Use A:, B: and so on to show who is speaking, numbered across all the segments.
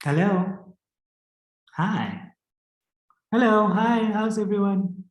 A: Hello. Hi. Hello. Hi. How's everyone?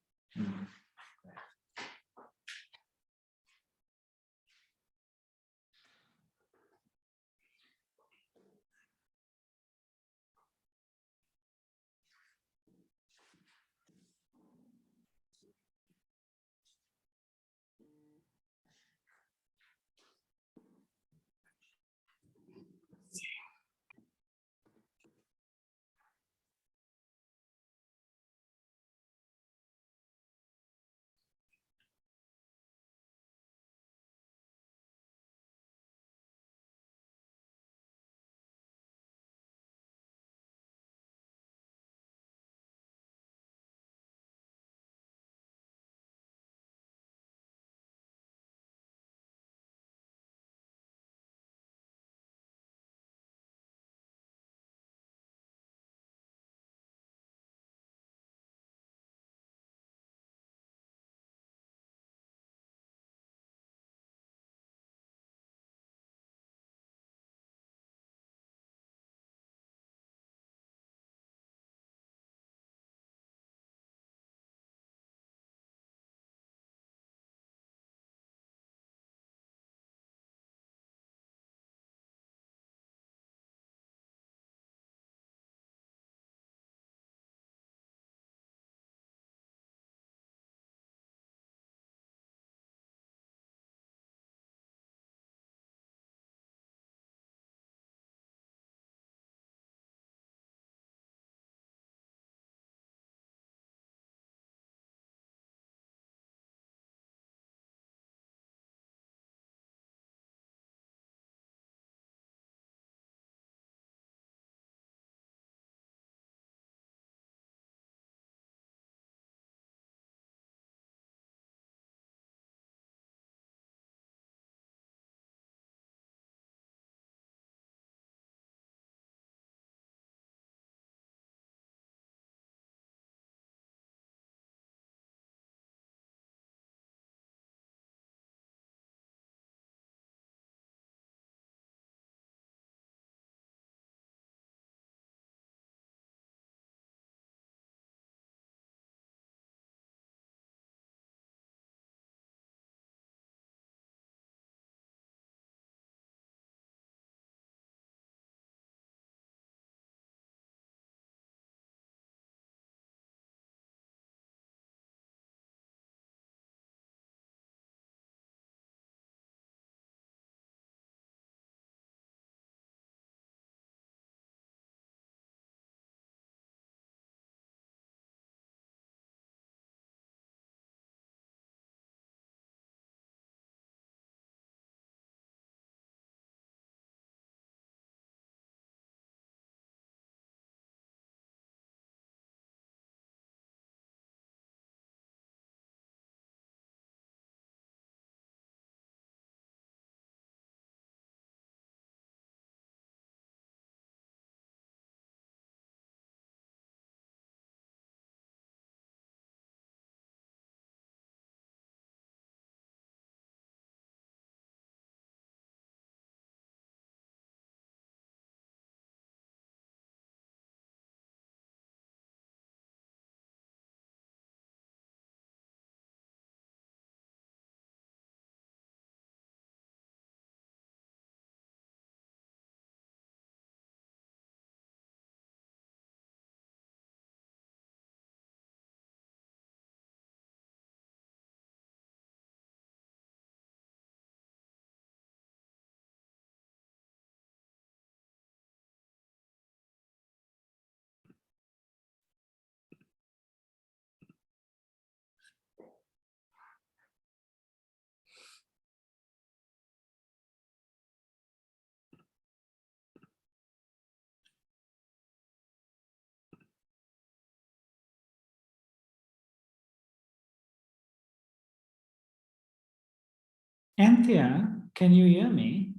A: Anthea, can you hear me?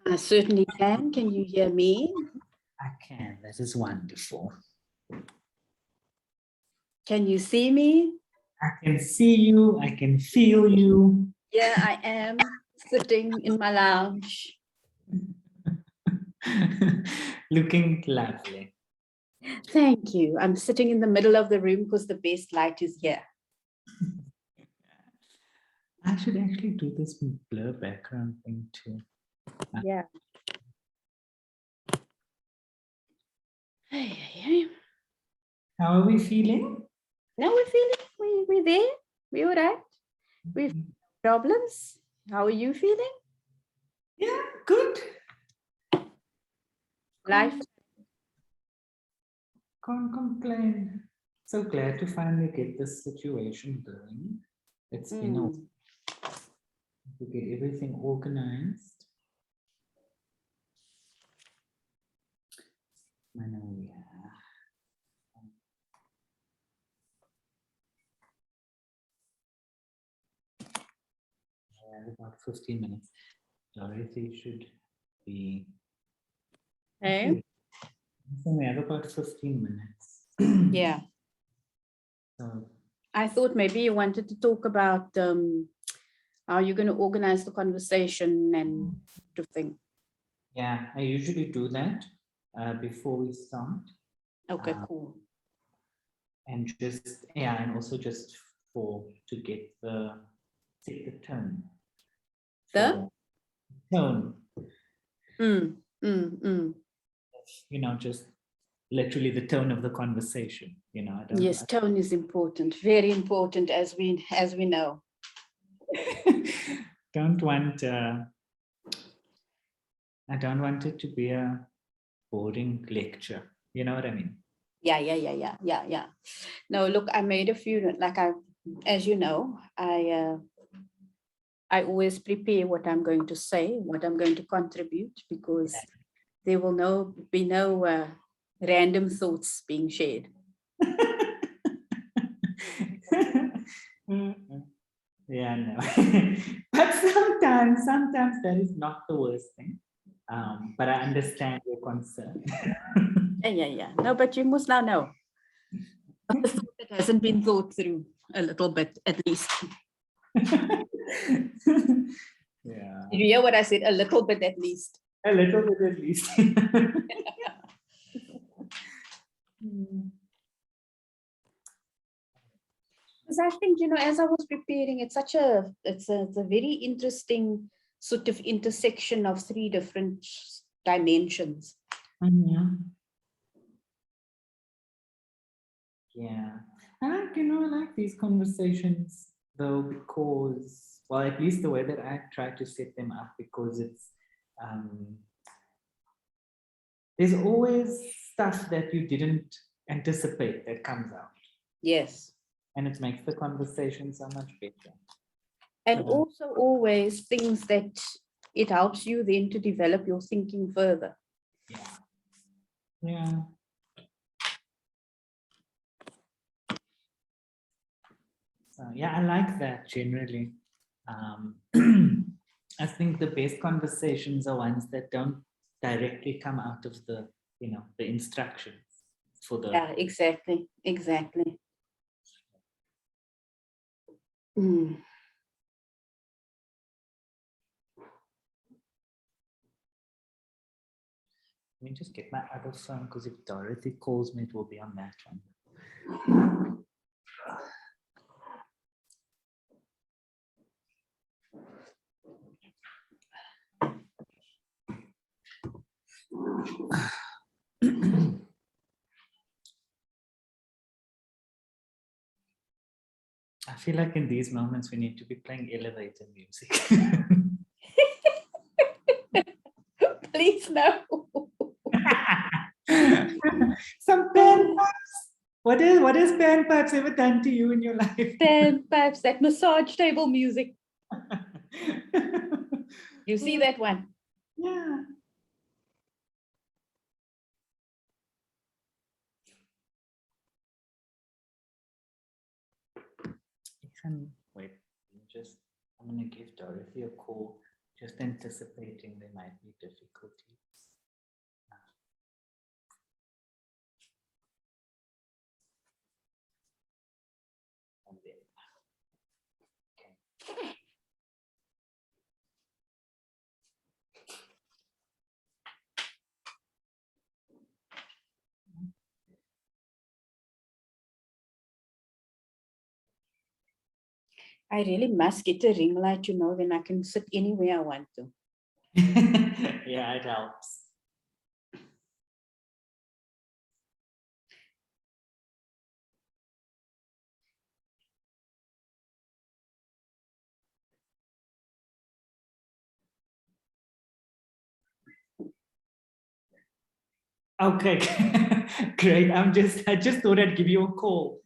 B: I certainly can. Can you hear me?
A: I can. This is wonderful.
B: Can you see me?
A: I can see you. I can feel you.
B: Yeah, I am sitting in my lounge.
A: Looking lovely.
B: Thank you. I'm sitting in the middle of the room because the best light is here.
A: I should actually do this blur background thing too.
B: Yeah. Hey, hey, hey.
A: How are we feeling?
B: Now we're feeling, we're there. We're all right. We've problems. How are you feeling?
A: Yeah, good.
B: Life.
A: Can't complain. So glad to finally get this situation going. It's been a
B: Mm.
A: to get everything organized. I know, yeah. About 15 minutes. Dorothy should be.
B: Hey?
A: So we have about 15 minutes.
B: Yeah.
A: So
B: I thought maybe you wanted to talk about how you're going to organize the conversation and to thing.
A: yeah, I usually do that before we start.
B: Okay, cool.
A: And just, yeah, and also just to get set the tone.
B: The?
A: Tone.
B: Mm.
A: You know, just literally the tone of the conversation. You know,
B: Yes, tone is important, very important, as we know.
A: don't want I don't want it to be a boring lecture. You know what I mean?
B: Yeah. No, look, I made a few, like as you know, I always prepare what I'm going to say, what I'm going to contribute, because there will be no random thoughts being shared.
A: Yeah, no. But sometimes that is not the worst thing. But I understand your concern.
B: Yeah. No, but you must now know. A thought that hasn't been thought through a little bit, at least.
A: Yeah.
B: Did you hear what I said? A little bit, at least.
A: A little bit at least.
B: Because I think, as I was preparing, it's a very interesting sort of intersection of three different dimensions.
A: Yeah. I like these conversations though, because, well, at least the way that I try to set them up, because it's, there's always stuff that you didn't anticipate that comes out.
B: Yes.
A: And it makes the conversation so much better.
B: And also always things that it helps you then to develop your thinking further.
A: Yeah. So yeah, I like that generally. I think the best conversations are ones that don't directly come out of the instructions for the.
B: Yeah, exactly. Mm.
A: Let me just get my other phone, because if Dorothy calls me, it will be on that one. I feel like in these moments we need to be playing elevator music.
B: Please no.
A: Some panpipes. What has panpipes ever done to you in your life?
B: Panpipes, that massage table music. You see that one?
A: Yeah. Wait, I'm going to give Dorothy a call, just anticipating there might be difficulties. And then, okay.
B: I really must get a ring light, you know, then I can sit anywhere I want to.
A: Yeah, it helps. Okay, great. I just thought I'd give you a call.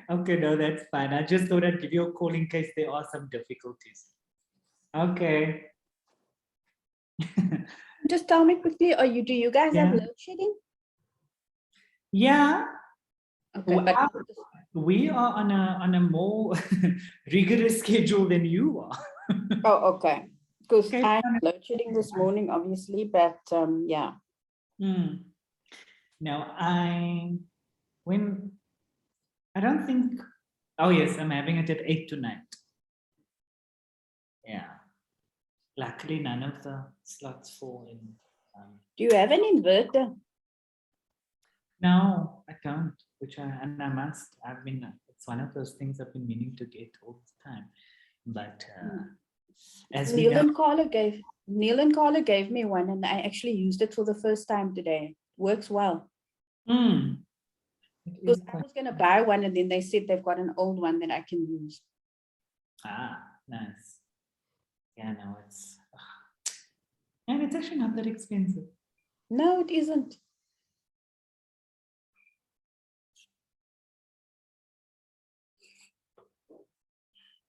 A: Okay, no, that's fine. I just thought I'd give you a call in case there are some difficulties. Okay.
B: Just tell me quickly, do you guys have
A: Yeah.
B: load shedding?
A: Yeah,
B: Okay,
A: well,
B: but
A: we are on a more rigorous schedule than you are.
B: oh, okay. Because
A: Okay.
B: I had load shedding this morning, obviously, but yeah.
A: Hmm. Now when I don't think, oh yes, I'm having it at 8 tonight. Yeah. Luckily, none of the slots fall in.
B: Do you have an inverter?
A: No, I don't. And I must. It's one of those things I've been meaning to get all the time. But as we
B: Neil
A: know,
B: and Carla gave me one, and I actually used it for the first time today. Works well.
A: it
B: Because
A: is
B: I
A: quite
B: was going to buy one, and then they said they've got an old one that I can use.
A: nice. Yeah, no, and it's actually not that expensive.
B: No, it isn't.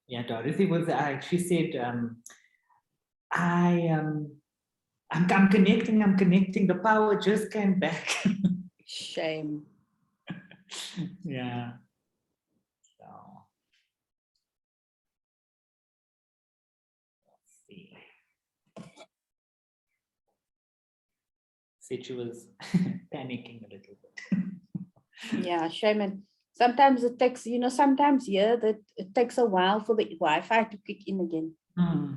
A: Yeah, Dorothy she said, I'm connecting, the power just came back.
B: Shame.
A: Yeah. So let's see. Said she was panicking a little bit.
B: Yeah, shame. And sometimes it takes, sometimes that it takes a while for the Wi-Fi to kick in again.
A: Hmm.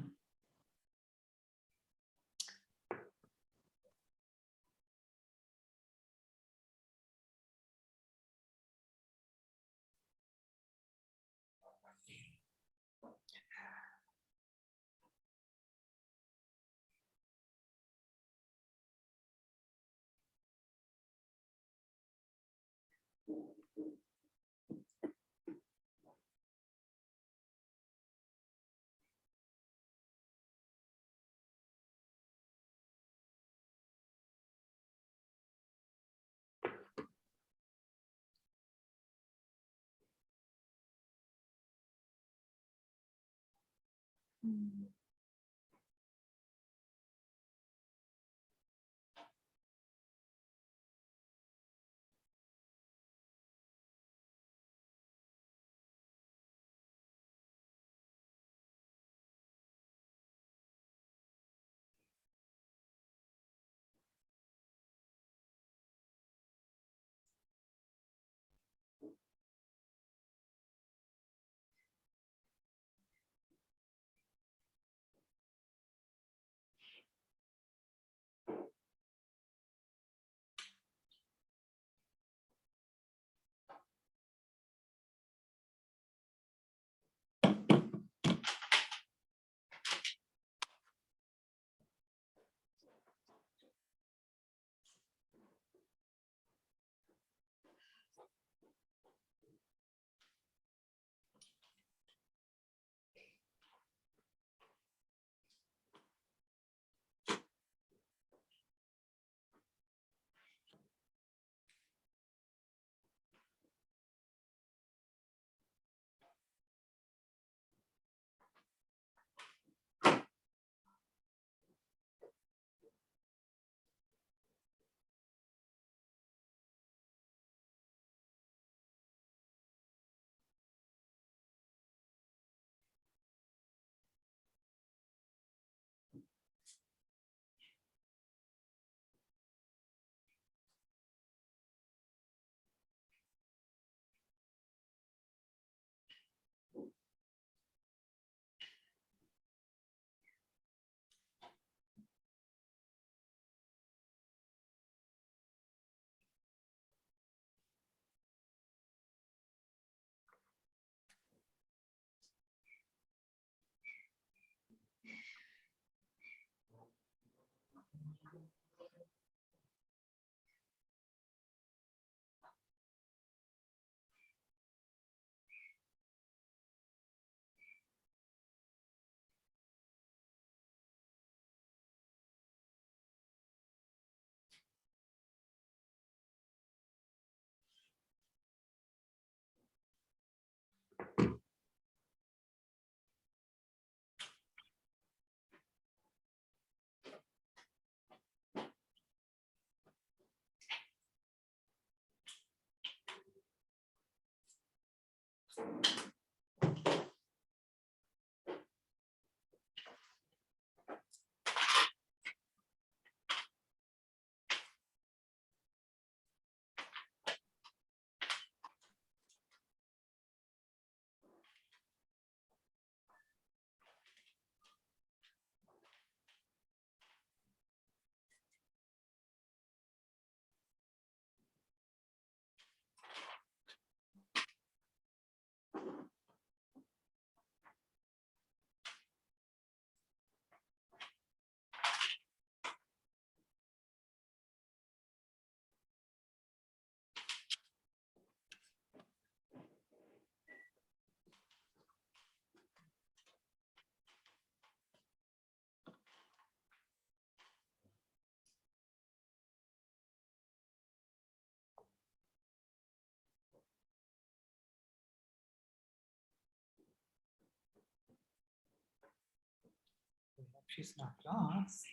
A: She's not lost.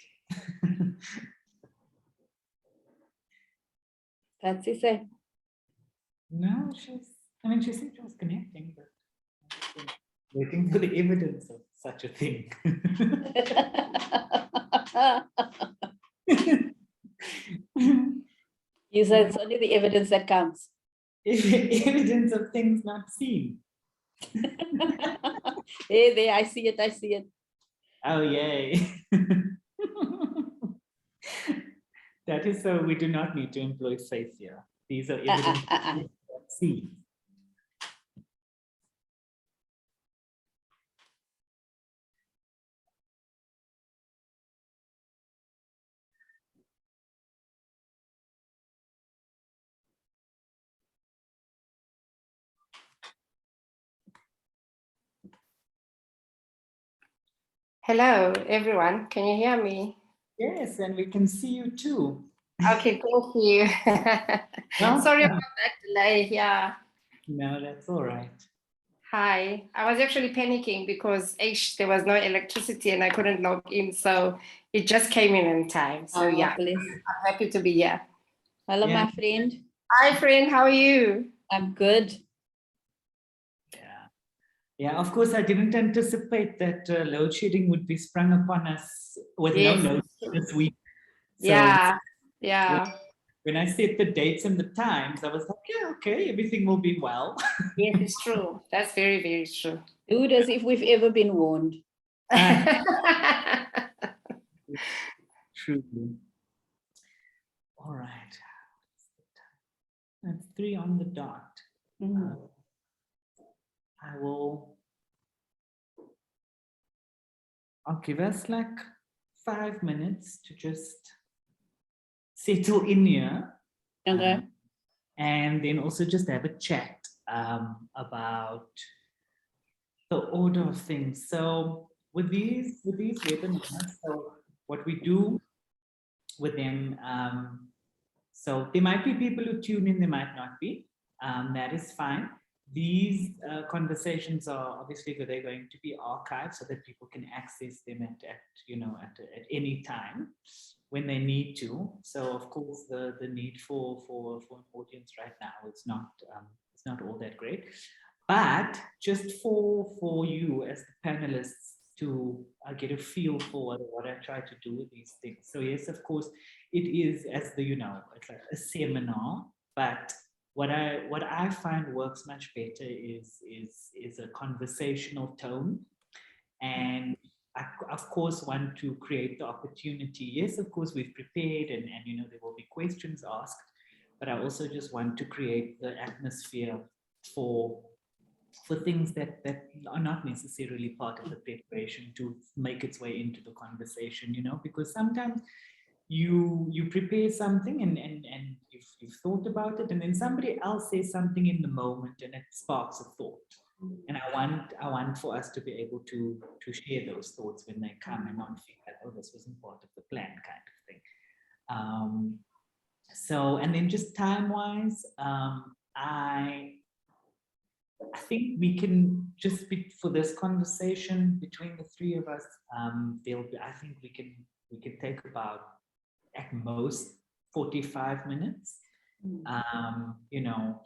B: That's it.
A: No, I mean, she said she was connecting, but waiting for the evidence of such a thing.
B: You said it's only the evidence that counts.
A: Evidence of things not seen.
B: Hey, there, I see it, I see it.
A: Oh, yay. That is so we do not need to employ faith here. These are evidence not seen.
C: Hello, everyone. Can you hear me?
A: Yes, and we can see you too.
C: Okay, thank you.
A: Well,
C: Sorry about that delay. Yeah.
A: no, that's all right.
C: Hi. I was actually panicking because there was no electricity and I couldn't log in. So it just came in time. So yeah,
B: Bless.
C: I'm happy to be here.
B: Hello,
A: Yeah.
B: my friend.
C: Hi, friend. How are you?
B: I'm good.
A: Yeah. Yeah, of course, I didn't anticipate that load shedding would be sprung upon us with
C: Yes.
A: no notice this week. So
C: Yeah. Yeah.
A: when I set the dates and the times, I was like, yeah, okay, everything will be well.
C: Yes, it's true. That's very, very true.
B: Dude, as if we've ever been warned.
A: Truly. All right. That's 3 on the dot.
B: Mhm.
A: I'll give us like 5 minutes to just settle in here.
B: Okay.
A: And then also just have a chat about the order of things. So with these webinars, so what we do with them, so there might be people who tune in, there might not be. That is fine. These conversations are obviously they're going to be archived so that people can access them at any time when they need to. So of course the need for an audience right now it's not all that great. But just for you as the panelists to get a feel for what I try to do with these things. So yes, of course, it is it's like a seminar, but what I find works much better is a conversational tone. And I, of course, want to create the opportunity. Yes, of course, we've prepared and there will be questions asked, but I also just want to create the atmosphere for things that are not necessarily part of the preparation to make its way into the conversation, because sometimes you prepare something and you've thought about it, and then somebody else says something in the moment and it sparks a thought. And I want for us to be able to share those thoughts when they come and not feel like, oh, this wasn't part of the plan kind of thing. So, and then just time-wise, I think we can just be, for this conversation between the three of us, I think we can take about at most 45 minutes. You know,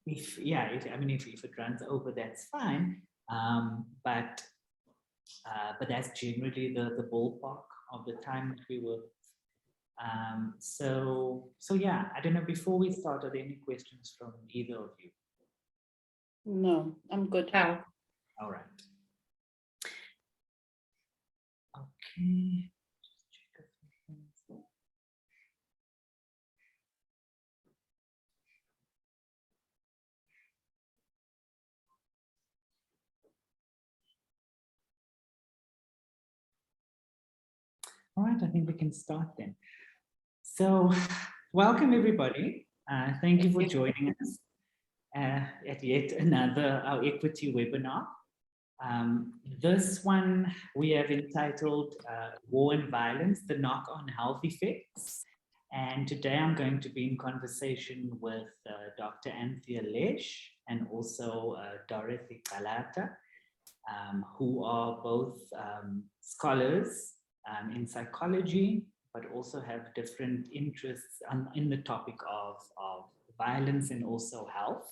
A: if it runs over, that's fine. But that's generally the ballpark of the time that we work. So yeah, I don't know, before we start, are there any questions from either of you?
B: No, I'm good.
C: Oh,
A: All right. Okay. Just check a few things. All right, I think we can start then. So, welcome everybody. Thank you for joining us at yet another our equity webinar. This one we have entitled War and Violence, the Knock-on Health Effects. And today I'm going to be in conversation with Dr. Anthea Lesh and also Dorothy Qalata, who are both scholars in psychology, but also have different interests in the topic of violence and also health.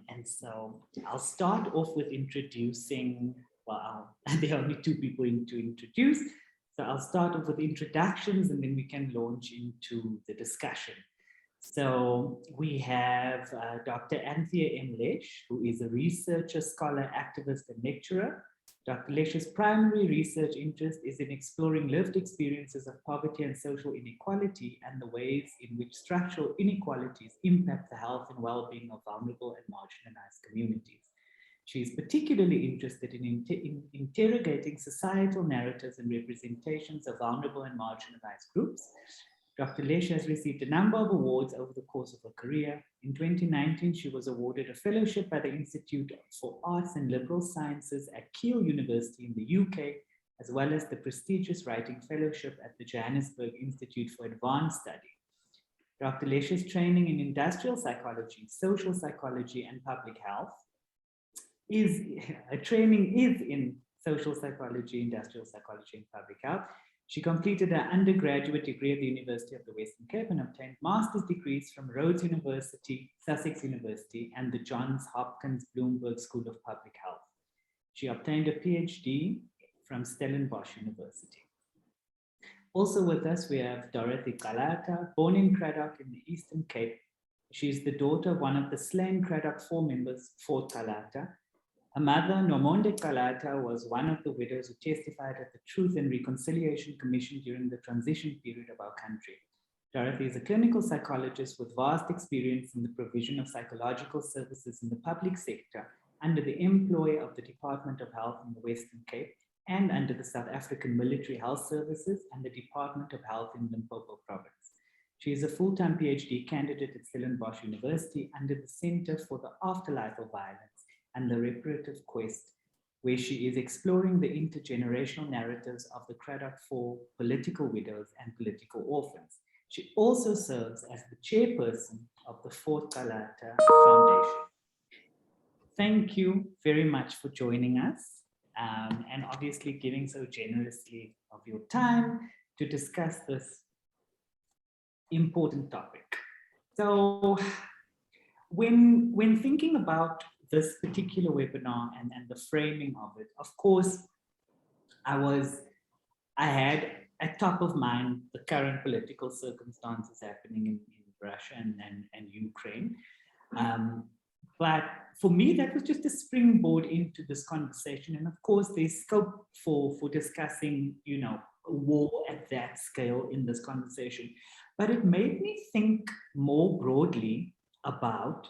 A: And so I'll start off with introducing, well, there are only two people to introduce. So I'll start off with introductions and then we can launch into the discussion. So we have Dr. Anthea M. Lesh, who is a researcher, scholar, activist, and lecturer. Dr. Lesh's primary research interest is in exploring lived experiences of poverty and social inequality and the ways in which structural inequalities impact the health and well-being of vulnerable and marginalized communities. She is particularly interested in interrogating societal narratives and representations of vulnerable and marginalized groups. Dr. Lesh has received a number of awards over the course of her career. In 2019, she was awarded a fellowship by the Institute for Arts and Liberal Sciences at Keele University in the UK, as well as the prestigious Writing Fellowship at the Johannesburg Institute for Advanced Study. Dr. Lesh's training in industrial psychology, social psychology, and public health is in social psychology, industrial psychology, and public health. She completed her undergraduate degree at the University of the Western Cape and obtained master's degrees from Rhodes University, Sussex University, and the Johns Hopkins Bloomberg School of Public Health. She obtained a PhD from Stellenbosch University. Also with us, we have Dorothy Qalata, born in Cradock in the Eastern Cape. She is the daughter of one of the slain Cradock 4 members, Fort Qalata. Her mother, Nomonde Qalata, was one of the widows who testified at the Truth and Reconciliation Commission during the transition period of our country. Dorothy is a clinical psychologist with vast experience in the provision of psychological services in the public sector under the employ of the Department of Health in the Western Cape and under the South African Military Health Services and the Department of Health in Limpopo Province. She is a full-time PhD candidate at Stellenbosch University under the Center for the Afterlife of Violence and the Reparative Quest, where she is exploring the intergenerational narratives of the Cradock 4 political widows and political orphans. She also serves as the chairperson of the Fort Qalata Foundation. Thank you very much for joining us and obviously giving so generously of your time to discuss this important topic. So when thinking about this particular webinar and the framing of it, of course, I had at top of mind the current political circumstances happening in Russia and Ukraine. But for me, that was just a springboard into this conversation. And of course, there's scope for discussing, war at that scale in this conversation. But it made me think more broadly about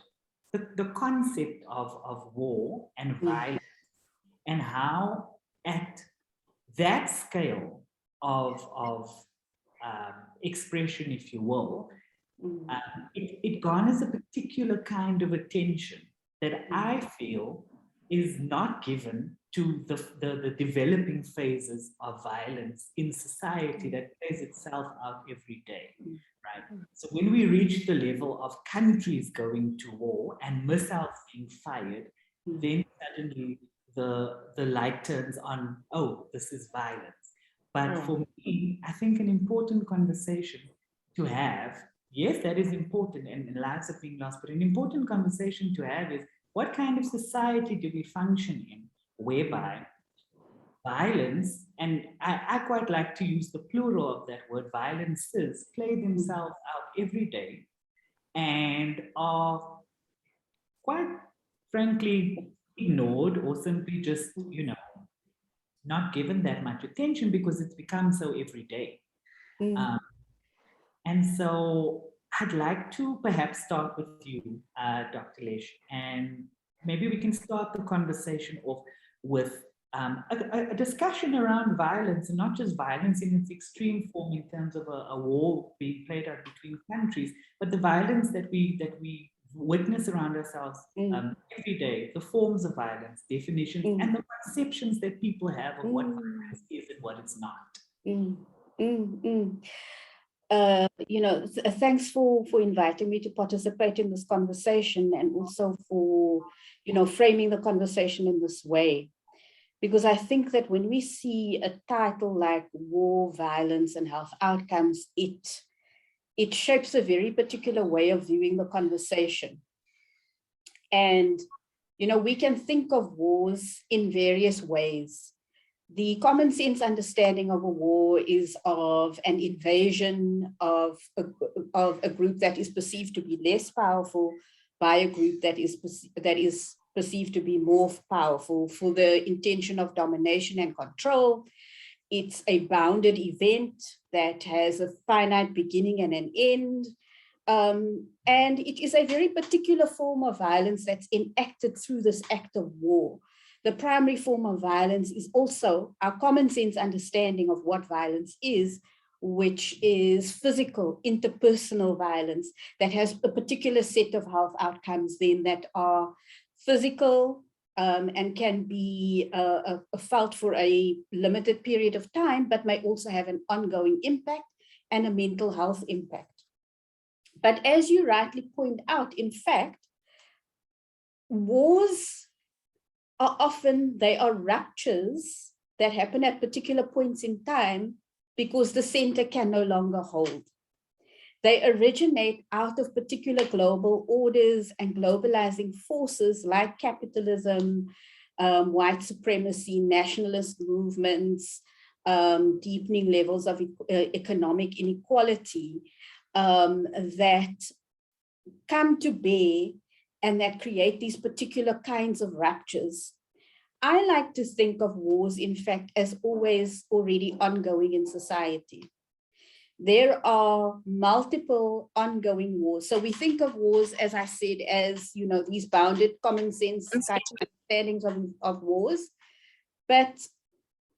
A: the concept of war and violence and how at that scale of expression, if you will,
B: Mm.
A: it garners a particular kind of attention that I feel is not given to the developing phases of violence in society that plays itself out every day, right? So when we reach the level of countries going to war and missiles being fired, then suddenly the light turns on, oh, this is violence. But for me, I think an important conversation to have, yes, that is important and lives are being lost, but an important conversation to have is what kind of society do we function in whereby violence, and I quite like to use the plural of that word, violences, play themselves out every day and are quite frankly ignored or simply just, not given that much attention because it's become so everyday.
B: Mm.
A: And so I'd like to perhaps start with you, Dr. Lesh, and maybe we can start the conversation off with a discussion around violence, and not just violence in its extreme form in terms of a war being played out between countries, but the violence that we witness around ourselves every day, the forms of violence, definitions, and the perceptions that people have of what violence is and what it's not.
B: Thanks for inviting me to participate in this conversation, and also for, framing the conversation in this way. Because I think that when we see a title like War, Violence, and Health Outcomes, it shapes a very particular way of viewing the conversation. And, we can think of wars in various ways. The common sense understanding of a war is of an invasion of a group that is perceived to be less powerful by a group that is perceived to be more powerful for the intention of domination and control. It's a bounded event that has a finite beginning and an end. And it is a very particular form of violence that's enacted through this act of war. The primary form of violence is also our common sense understanding of what violence is, which is physical, interpersonal violence that has a particular set of health outcomes then that are physical and can be felt for a limited period of time, but may also have an ongoing impact and a mental health impact. But as you rightly point out, in fact, wars are often, they are ruptures that happen at particular points in time because the center can no longer hold. They originate out of particular global orders and globalizing forces like capitalism, white supremacy, nationalist movements, deepening levels of economic inequality that come to bear and that create these particular kinds of ruptures. I like to think of wars, in fact, as always already ongoing in society. There are multiple ongoing wars. So we think of wars, as I said, as, these bounded common sense kind of understandings of wars. But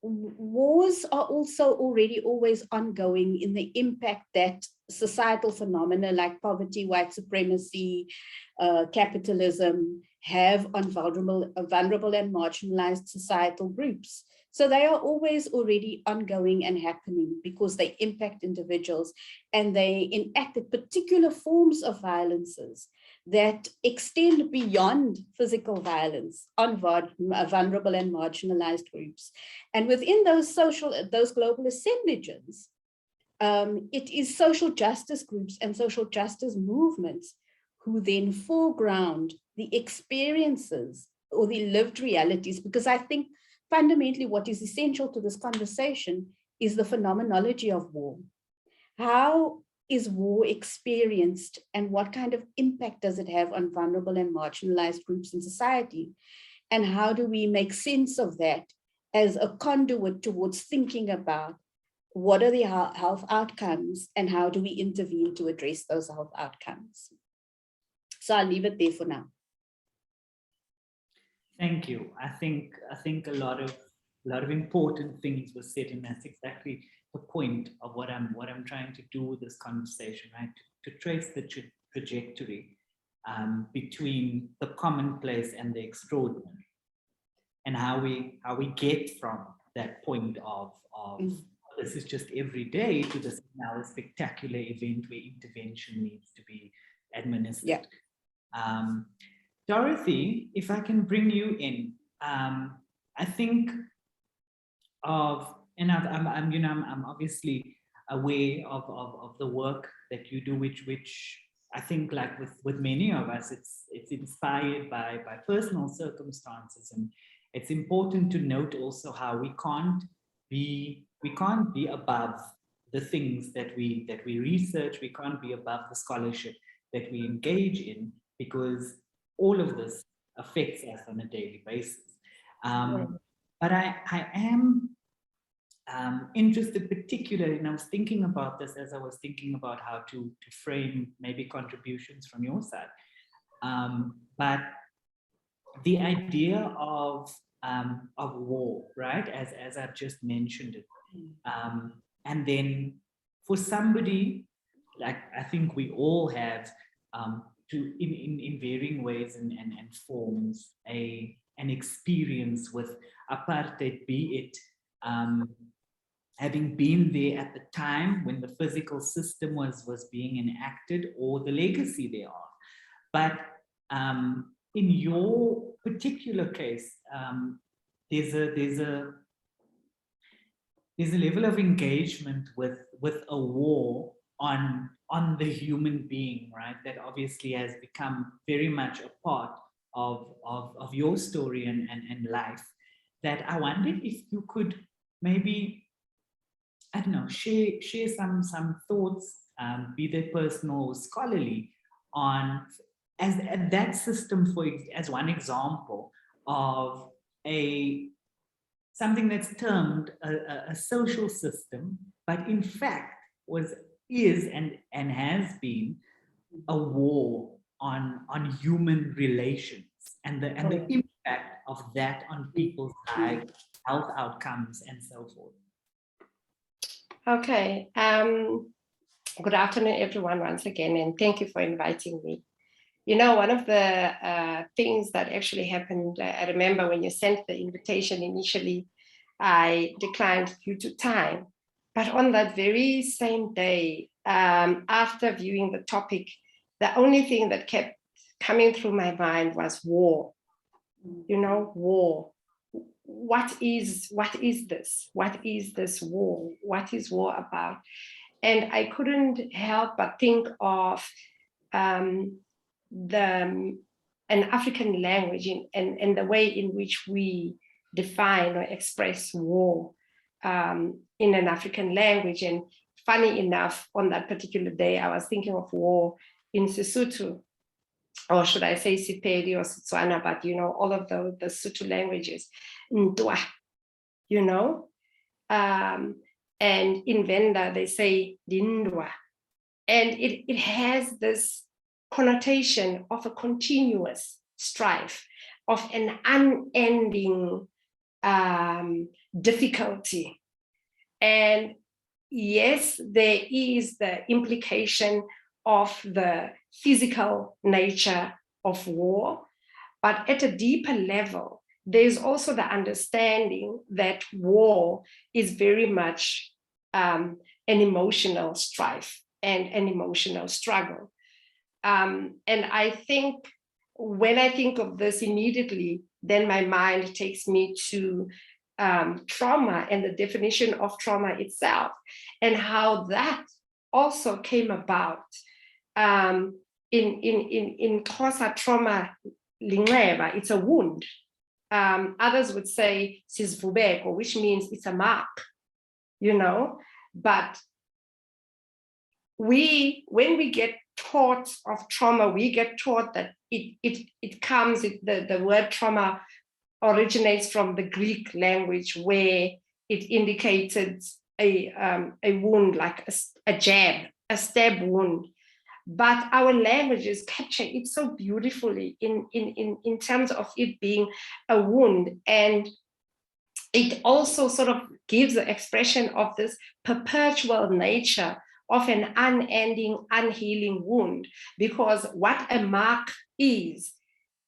B: wars are also already always ongoing in the impact that societal phenomena like poverty, white supremacy, capitalism have on vulnerable and marginalized societal groups. So they are always already ongoing and happening because they impact individuals and they enact particular forms of violences that extend beyond physical violence on vulnerable and marginalized groups. And within those global assemblages, it is social justice groups and social justice movements who then foreground the experiences or the lived realities, because I think fundamentally what is essential to this conversation is the phenomenology of war. How is war experienced and what kind of impact does it have on vulnerable and marginalized groups in society? And how do we make sense of that as a conduit towards thinking about what are the health outcomes and how do we intervene to address those health outcomes? So I'll leave it there for now.
A: Thank you. I think a lot of lot of important things were said, and that's exactly the point of what I'm trying to do with this conversation, right? To trace the trajectory between the commonplace and the extraordinary, and how we get from that point of this is just every day to this now a spectacular event where intervention needs to be administered.
B: Yeah.
A: Dorothy, if I can bring you in, I think of, and I'm obviously aware of the work that you do, which I think, like with many of us, it's inspired by personal circumstances, and it's important to note also how we can't be above the things that we research. We can't be above the scholarship that we engage in, because all of this affects us on a daily basis. But I am interested particularly, and I was thinking about this as I was thinking about how to frame maybe contributions from your side. But the idea of war, right, as I've just mentioned it, and then for somebody, like I think we all have, in varying ways and forms, an experience with apartheid, be it having been there at the time when the physical system was being enacted, or the legacy thereof. But in your particular case, there's a level of engagement with a war on the human being, right? That obviously has become very much a part of your story and life. That I wondered if you could maybe, I don't know, share some thoughts, be they personal or scholarly, on as that system, as one example of something that's termed a social system, but in fact is and has been a war on human relations, and the impact of that on people's lives, health outcomes, and so forth.
C: Okay. Good afternoon, everyone, once again, and thank you for inviting me. You know, one of the things that actually happened, I remember when you sent the invitation initially, I declined due to time. But on that very same day, after viewing the topic, the only thing that kept coming through my mind was war. You know, war. What is this? What is this war? What is war about? And I couldn't help but think of an African language and the way in which we define or express war in an African language. And funny enough, on that particular day, I was thinking of war in Sesotho, or should I say Sepedi or Setswana, but you know, all of the Sotho languages, Ndwa, you know, and in Venda they say Dindwa, and it has this connotation of a continuous strife, of an unending difficulty. And yes, there is the implication of the physical nature of war, but at a deeper level, there's also the understanding that war is very much an emotional strife and an emotional struggle. And I think when I think of this immediately, then my mind takes me to trauma and the definition of trauma itself, and how that also came about. In Xhosa, trauma, linxeba, it's a wound. Others would say sisvubeko, which means it's a mark, you know. But when we get taught of trauma, we get taught that it comes, the word trauma originates from the Greek language, where it indicated a wound, like a jab, a stab wound. But our languages capture it so beautifully in terms of it being a wound. And it also sort of gives the expression of this perpetual nature of an unending, unhealing wound, because what a mark is,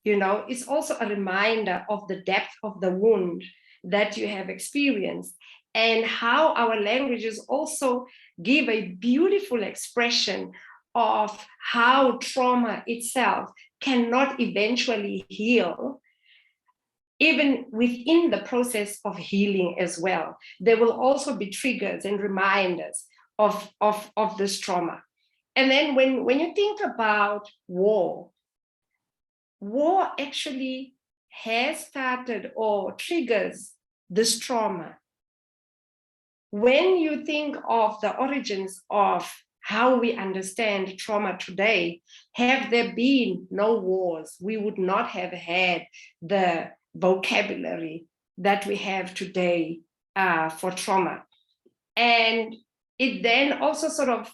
C: it's also a reminder of the depth of the wound that you have experienced, and how our languages also give a beautiful expression of how trauma itself cannot eventually heal, even within the process of healing as well. There will also be triggers and reminders of this trauma. And then when you think about war actually has started or triggers this trauma. When you think of the origins of how we understand trauma today, have there been no wars, we would not have had the vocabulary that we have today for trauma. And it then also sort of,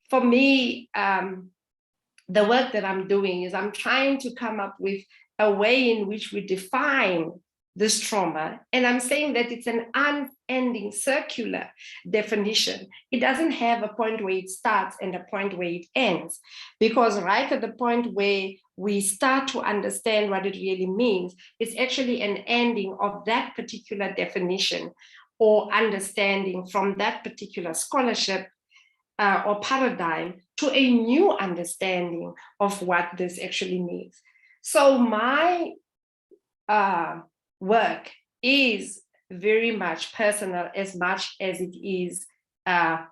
C: for me, the work that I'm doing is I'm trying to come up with a way in which we define this trauma. And I'm saying that it's an unending circular definition. It doesn't have a point where it starts and a point where it ends, because right at the point where we start to understand what it really means, it's actually an ending of that particular definition or understanding from that particular scholarship or paradigm to a new understanding of what this actually means. So my work is very much personal as much as it is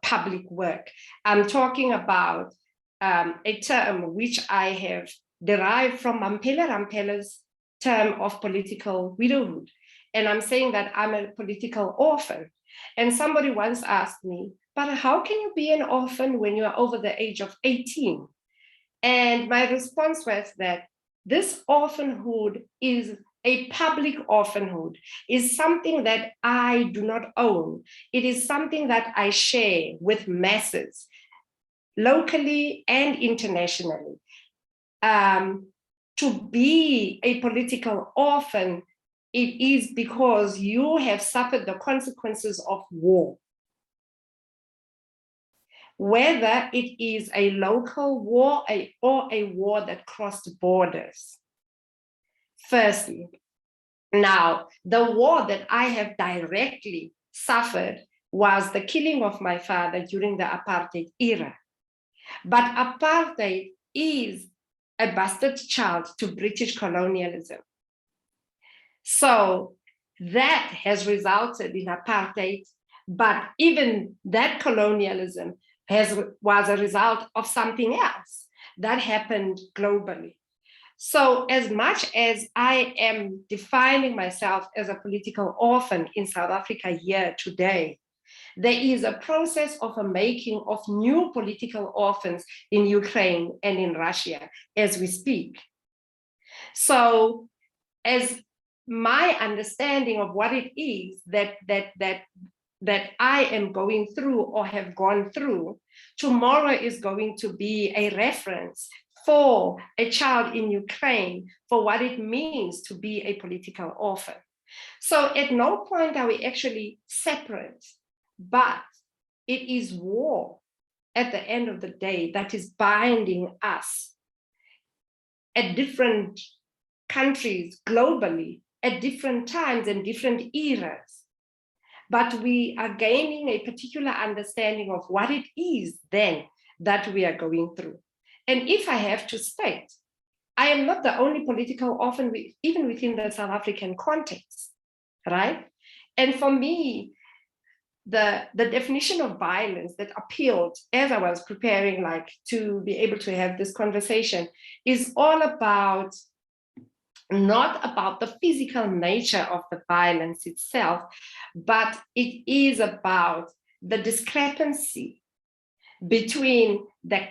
C: public work. I'm talking about a term which I have derived from Mamphela Ramphele's term of political widowhood. And I'm saying that I'm a political orphan. And somebody once asked me, but how can you be an orphan when you are over the age of 18? And my response was that this orphanhood is a public orphanhood, is something that I do not own. It is something that I share with masses, locally and internationally. To be a political orphan, it is because you have suffered the consequences of war. Whether it is a local war or a war that crossed borders. Firstly, now, the war that I have directly suffered was the killing of my father during the apartheid era. But apartheid is a bastard child to British colonialism. So that has resulted in apartheid, but even that colonialism was a result of something else that happened globally. So as much as I am defining myself as a political orphan in South Africa here today, there is a process of a making of new political orphans in Ukraine and in Russia as we speak. So as my understanding of what it is that I am going through or have gone through, tomorrow is going to be a reference for a child in Ukraine for what it means to be a political orphan. So at no point are we actually separate, but it is war at the end of the day that is binding us at different countries globally, at different times and different eras. But we are gaining a particular understanding of what it is then that we are going through. And if I have to state, I am not the only political orphan, even within the South African context, right? And for me, the definition of violence that appealed as I was preparing to be able to have this conversation is all about, not about the physical nature of the violence itself, but it is about the discrepancy between the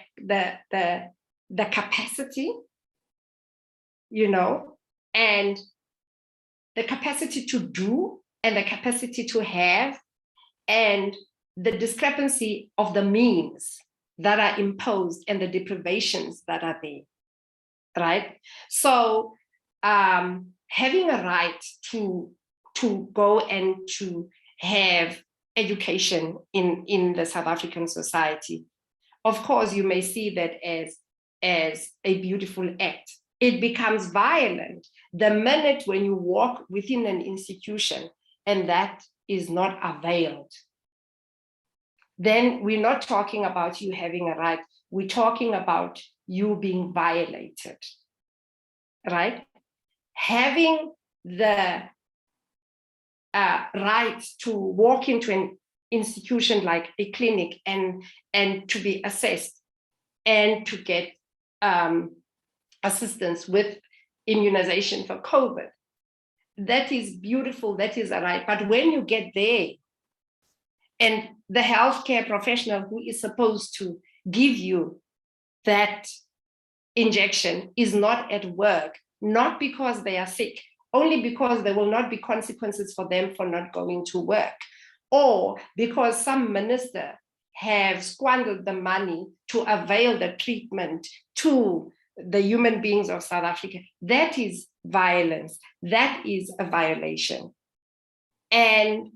C: capacity, and the capacity to do and the capacity to have, and the discrepancy of the means that are imposed and the deprivations that are there, right? So having a right to to go and to have education in the South African society. Of course, you may see that as a beautiful act. It becomes violent the minute when you walk within an institution and that is not availed. Then we're not talking about you having a right, we're talking about you being violated, right? Having the right to walk into an institution like a clinic and to be assessed and to get assistance with immunization for COVID. That is beautiful, that is a right. But when you get there and the healthcare professional who is supposed to give you that injection is not at work, not because they are sick, only because there will not be consequences for them for not going to work, or because some minister have squandered the money to avail the treatment to the human beings of South Africa, that is violence, that is a violation. And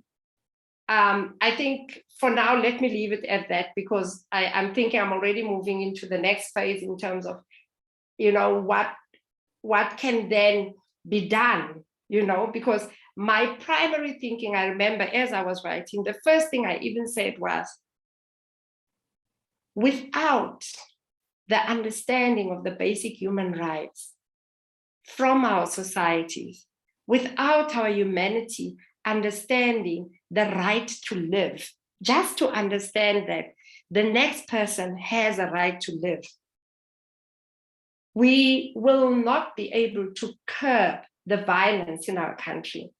C: I think for now, let me leave it at that, because I'm thinking I'm already moving into the next phase in terms of, you know, what can then be done, you know, because my primary thinking, I remember as I was writing, the first thing I even said was, without the understanding of the basic human rights from our societies, without our humanity understanding the right to live, just to understand that the next person has a right to live, we will not be able to curb the violence in our country.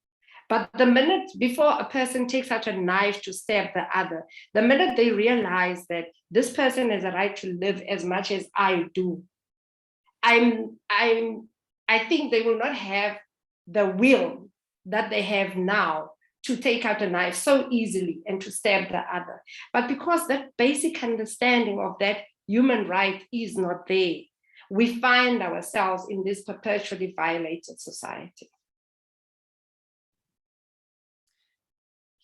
C: But the minute before a person takes out a knife to stab the other, the minute they realize that this person has a right to live as much as I do, I think they will not have the will that they have now to take out a knife so easily and to stab the other. But because that basic understanding of that human right is not there, we find ourselves in this perpetually violated society.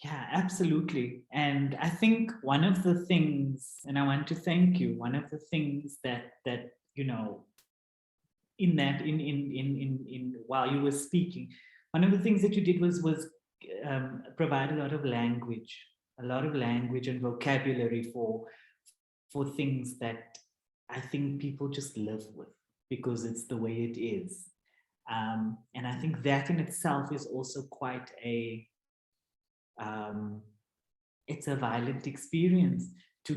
A: Yeah, absolutely. And I think one of the things, and I want to thank you, one of the things that you know, in while you were speaking, one of the things that you did was provide a lot of language and vocabulary for things that I think people just live with because it's the way it is. And I think that in itself is also quite it's a violent experience to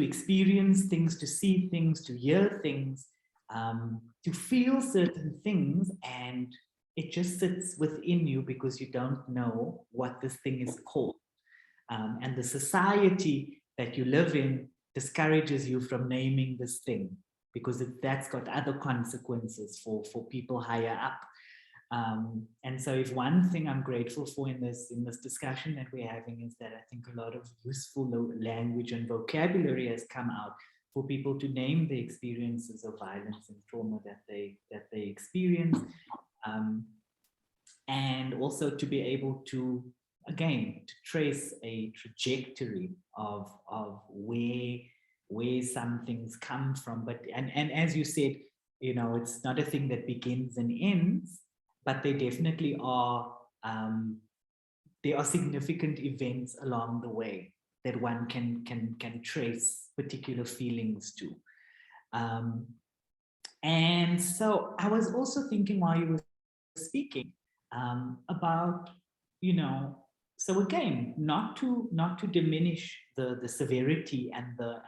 A: experience things, to see things, to hear things, to feel certain things, and it just sits within you because you don't know what this thing is called. And the society that you live in discourages you from naming this thing because that's got other consequences for people higher up. And so if one thing I'm grateful for in this discussion that we're having is that I think a lot of useful language and vocabulary has come out for people to name the experiences of violence and trauma that they experience, and also to be able to, again, to trace a trajectory of where some things come from. But and as you said, you know, it's not a thing that begins and ends, but they definitely are, there are significant events along the way that one can trace particular feelings to. And so I was also thinking while you were speaking about, you know, so again, not to diminish the severity and the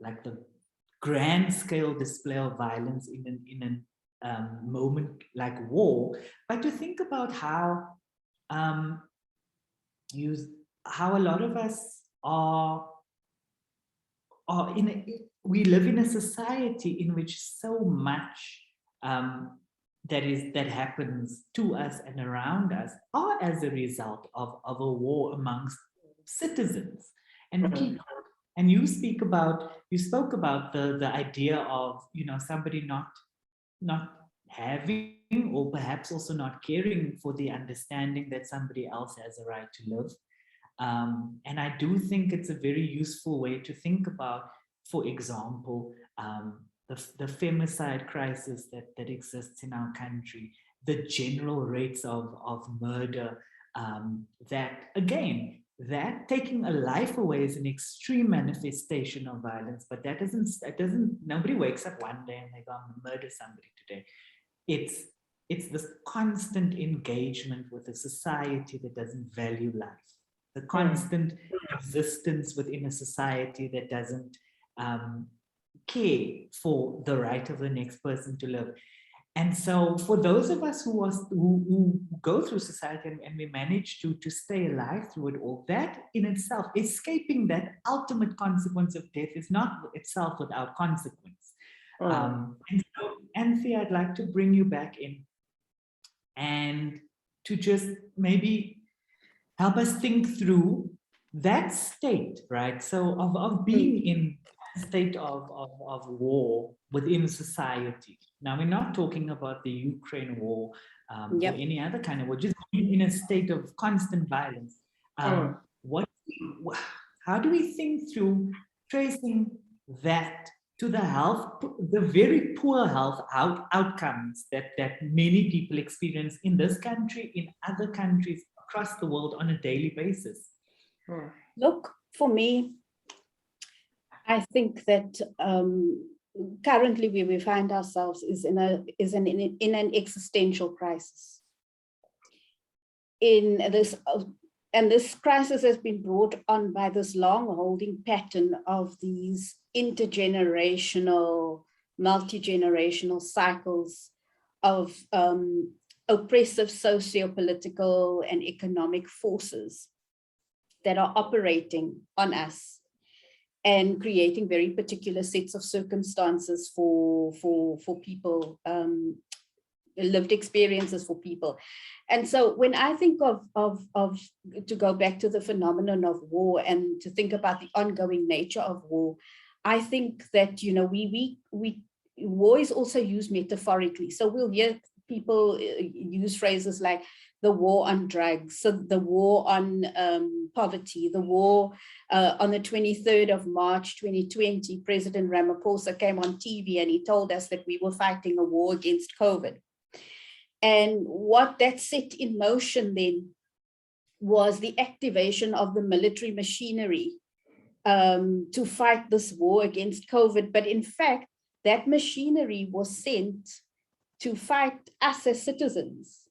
A: like the grand scale display of violence in an moment like war, but to think about how a lot of us we live in a society in which so much that happens to us and around us are as a result of a war amongst citizens and people. And you spoke about the idea of, you know, somebody not having or perhaps also not caring for the understanding that somebody else has a right to live. And I do think it's a very useful way to think about, for example, the femicide crisis that exists in our country, the general rates of murder, that again, that taking a life away is an extreme manifestation of violence, but that doesn't, nobody wakes up one day and they go, I'm gonna murder somebody today. It's this constant engagement with a society that doesn't value life, the constant existence within a society that doesn't care for the right of the next person to live. And so for those of us who go through society and we manage to stay alive through it all, that in itself, escaping that ultimate consequence of death is not itself without consequence. And so, Anthea, I'd like to bring you back in and to just maybe help us think through that state, right? So of being in a state of war within society. Now, we're not talking about the Ukraine war or any other kind of war, just being in a state of constant violence. How do we think through tracing that to the health, the very poor health outcomes that many people experience in this country, in other countries across the world on a daily basis?
B: Look, for me, I think that currently where we find ourselves is in an existential crisis. And this crisis has been brought on by this long-holding pattern of these intergenerational, multi-generational cycles of oppressive socio-political and economic forces that are operating on us and creating very particular sets of circumstances for people, lived experiences for people. And so when I think of to go back to the phenomenon of war and to think about the ongoing nature of war, I think that, you know, war is also used metaphorically. So we'll hear people use phrases like the war on drugs, so the war on poverty, the war on the 23rd of March, 2020, President Ramaphosa came on TV and he told us that we were fighting a war against COVID. And what that set in motion then was the activation of the military machinery to fight this war against COVID. But in fact, that machinery was sent to fight us as citizens.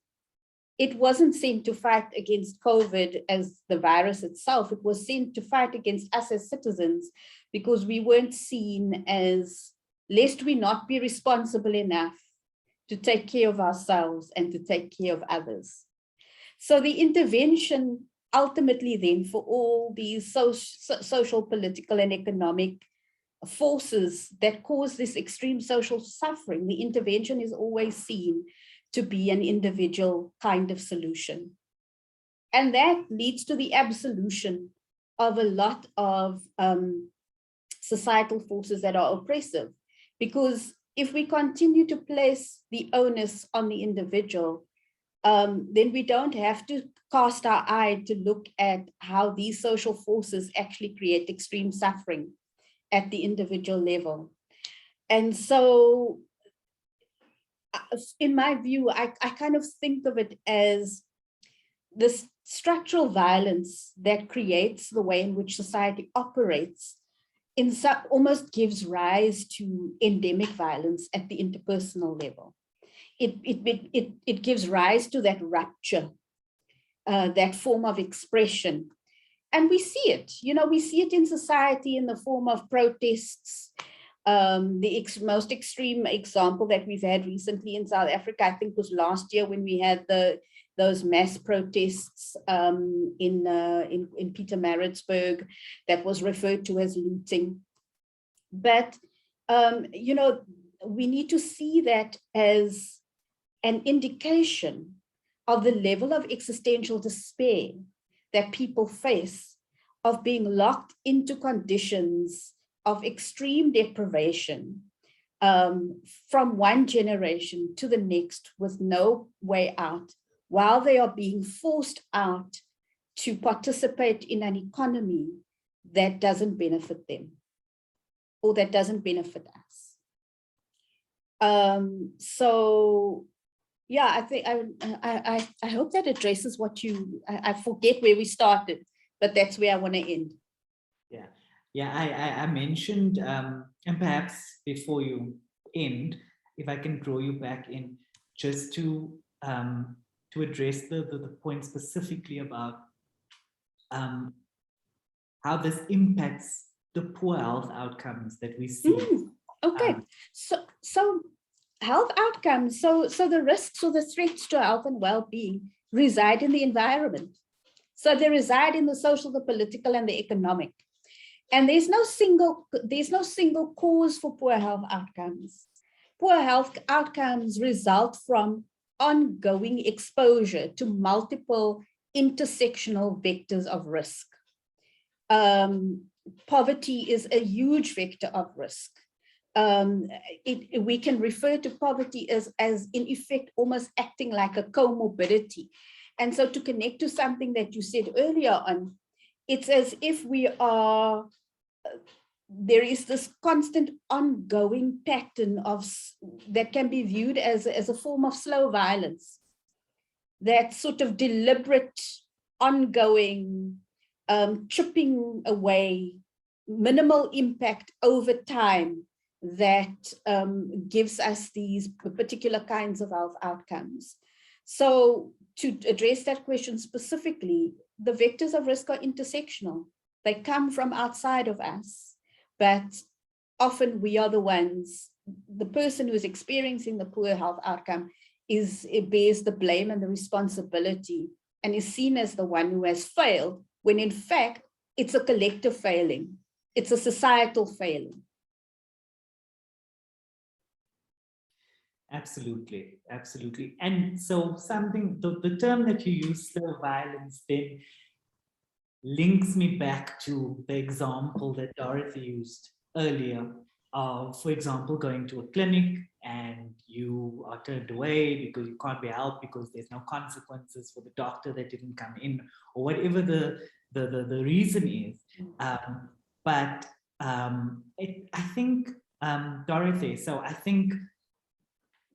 B: It wasn't sent to fight against COVID as the virus itself. It was sent to fight against us as citizens because we weren't seen as, lest we not be responsible enough to take care of ourselves and to take care of others. So the intervention ultimately then for all these social, political and economic forces that cause this extreme social suffering, the intervention is always seen to be an individual kind of solution. And that leads to the absolution of a lot of societal forces that are oppressive, because if we continue to place the onus on the individual, then we don't have to cast our eye to look at how these social forces actually create extreme suffering at the individual level. And so, in my view, I kind of think of it as this structural violence that creates the way in which society operates almost gives rise to endemic violence at the interpersonal level. It gives rise to that rupture, that form of expression. And we see it, you know, we see it in society in the form of protests. The most extreme example that we've had recently in South Africa, I think was last year when we had those mass protests in Pietermaritzburg that was referred to as looting. But, you know, we need to see that as an indication of the level of existential despair that people face of being locked into conditions of extreme deprivation, from one generation to the next with no way out, while they are being forced out to participate in an economy that doesn't benefit them or that doesn't benefit us. So yeah, I think I hope that addresses what you, I forget where we started, but that's where I want to end.
A: Yeah, yeah. I mentioned, and perhaps before you end, if I can draw you back in, just to address the point specifically about how this impacts the poor health outcomes that we see.
B: Okay, so health outcomes, so the risks or the threats to health and well-being reside in the environment. So they reside in the social, the political, and the economic. And there's no single cause for poor health outcomes. Poor health outcomes result from ongoing exposure to multiple intersectional vectors of risk. Poverty is a huge vector of risk. We can refer to poverty as in effect almost acting like a comorbidity. And so to connect to something that you said earlier on, it's as if we are, there is this constant ongoing pattern of that can be viewed as a form of slow violence, that sort of deliberate, ongoing, chipping away, minimal impact over time that gives us these particular kinds of health outcomes. So to address that question specifically, the vectors of risk are intersectional. They come from outside of us, but often we are the ones, the person who is experiencing the poor health outcome bears the blame and the responsibility and is seen as the one who has failed, when in fact, it's a collective failing. It's a societal failing.
A: Absolutely, absolutely. And so something, the term that you use, slow violence, then links me back to the example that Dorothy used earlier of, for example, going to a clinic and you are turned away because you can't be helped because there's no consequences for the doctor that didn't come in, or whatever the reason is. I think, Dorothy, so I think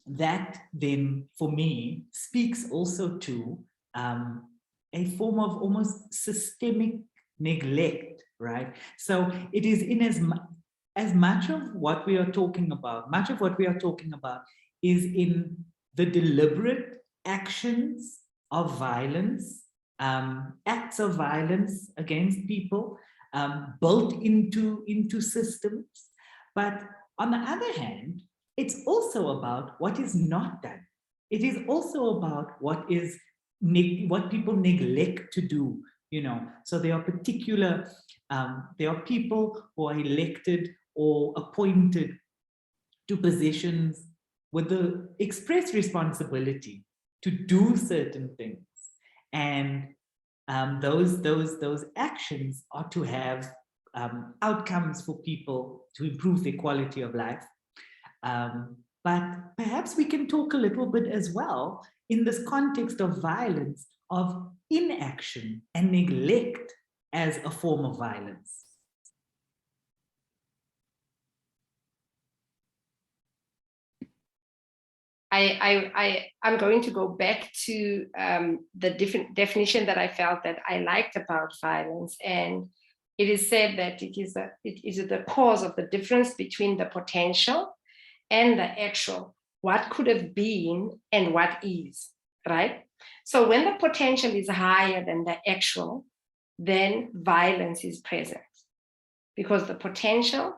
A: that then for me speaks also to a form of almost systemic neglect, right? So it is in as much of what we are talking about, is in the deliberate actions of violence, acts of violence against people, built into systems. But on the other hand, it's also about what is not done. It is also about what people neglect to do, you know. So there are there are people who are elected or appointed to positions with the express responsibility to do certain things. And those actions are to have outcomes for people to improve their quality of life. But perhaps we can talk a little bit as well in this context of violence, of inaction and neglect as a form of violence.
C: I'm going to go back to the different definition that I felt that I liked about violence. And it is said that it is the cause of the difference between the potential and the actual, what could have been and what is, right? So when the potential is higher than the actual, then violence is present because the potential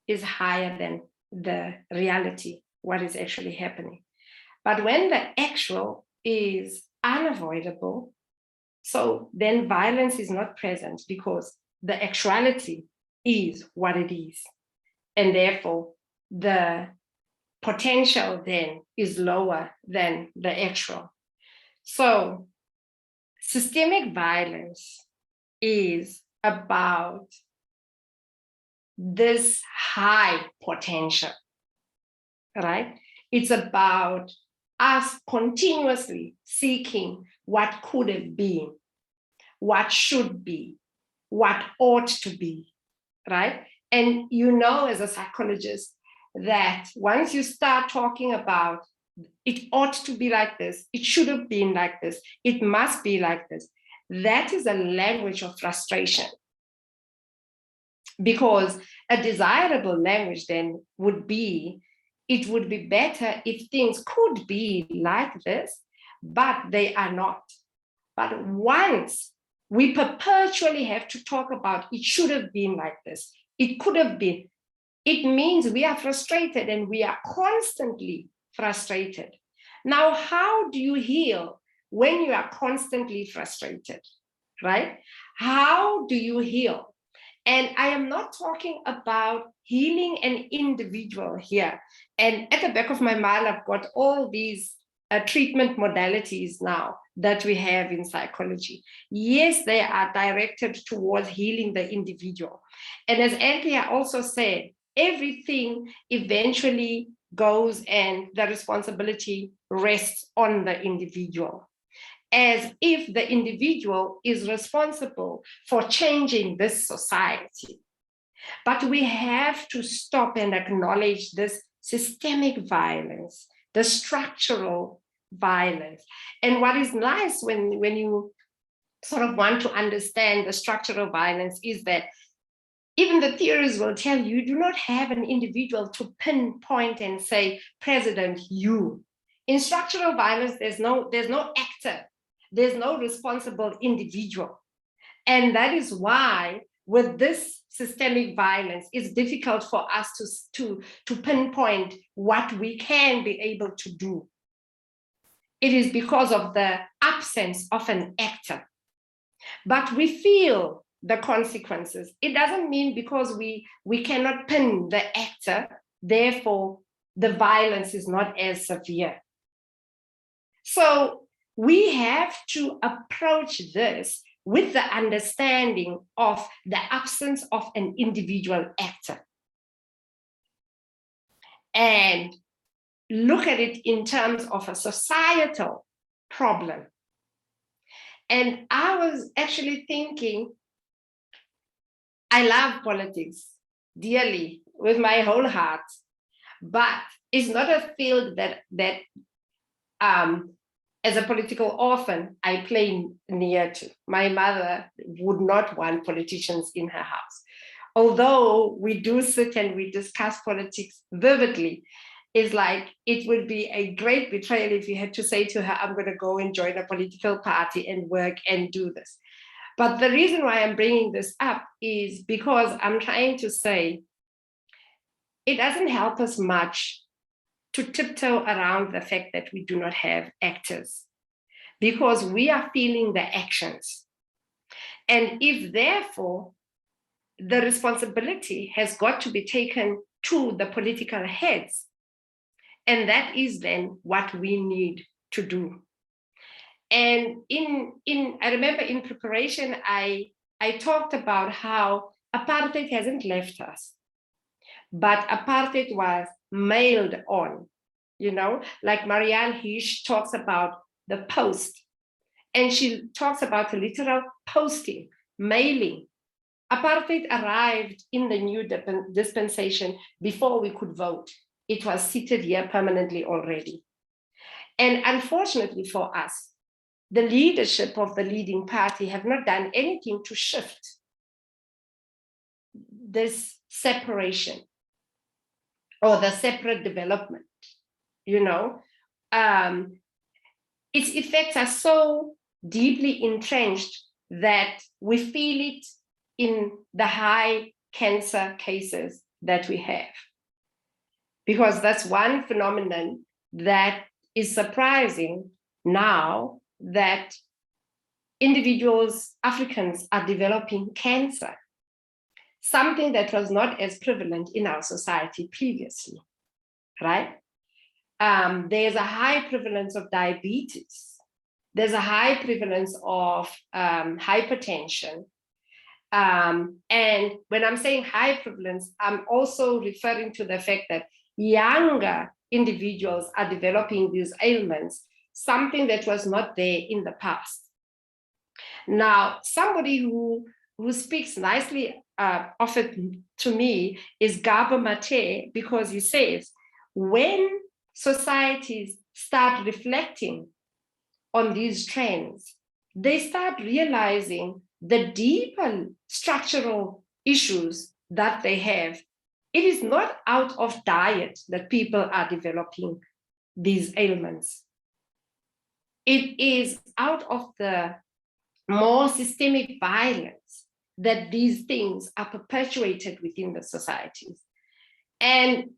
C: is higher than the reality, what is actually happening. But when the actual is unavoidable, so then violence is not present because the actuality is what it is. And therefore, the potential then is lower than the actual. So systemic violence is about this high potential right? It's about us continuously seeking what could have been, what should be, what ought to be, right? And you know, as a psychologist, that once you start talking about it ought to be like this, it should have been like this, it must be like this, that is a language of frustration. Because a desirable language then would be, it would be better if things could be like this, but they are not. But once we perpetually have to talk about it should have been like this, it could have been, it means we are frustrated and we are constantly frustrated. Now, how do you heal when you are constantly frustrated, right? How do you heal? And I am not talking about healing an individual here. And at the back of my mind, I've got all these treatment modalities now that we have in psychology. Yes, they are directed towards healing the individual. And as Anthea also said, everything eventually goes and the responsibility rests on the individual, as if the individual is responsible for changing this society. But we have to stop and acknowledge this systemic violence, the structural violence. And what is nice when you sort of want to understand the structural violence is that even the theorists will tell you, you do not have an individual to pinpoint and say, President, you. In structural violence, there's no actor. There's no responsible individual. And that is why with this systemic violence, it's difficult for us to pinpoint what we can be able to do. It is because of the absence of an actor. But we feel the consequences. It doesn't mean because we cannot pin the actor, therefore the violence is not as severe. So we have to approach this with the understanding of the absence of an individual actor and look at it in terms of a societal problem. And I was actually thinking, I love politics dearly with my whole heart, but it's not a field that as a political orphan, I play near to. My mother would not want politicians in her house. Although we do sit and we discuss politics vividly, it's like it would be a great betrayal if you had to say to her, I'm going to go and join a political party and work and do this. But the reason why I'm bringing this up is because I'm trying to say it doesn't help us much to tiptoe around the fact that we do not have actors, because we are feeling the actions. And if therefore the responsibility has got to be taken to the political heads, and that is then what we need to do. And I remember in preparation, I talked about how apartheid hasn't left us, but apartheid was mailed on, like Marianne Hirsch talks about the post, and she talks about the literal posting, mailing. Apartheid arrived in the new dispensation before we could vote. It was seated here permanently already. And unfortunately for us, the leadership of the leading party have not done anything to shift this separation or the separate development, its effects are so deeply entrenched that we feel it in the high cancer cases that we have. Because that's one phenomenon that is surprising now, that individuals, Africans, are developing cancer, something that was not as prevalent in our society previously, right? There's a high prevalence of diabetes. There's a high prevalence of hypertension. And when I'm saying high prevalence, I'm also referring to the fact that younger individuals are developing these ailments, something that was not there in the past. Now, somebody who speaks nicely of it to me is Gabor Mate, because he says, when societies start reflecting on these trends, they start realizing the deeper structural issues that they have. It is not out of diet that people are developing these ailments. It is out of the more systemic violence that these things are perpetuated within the societies. And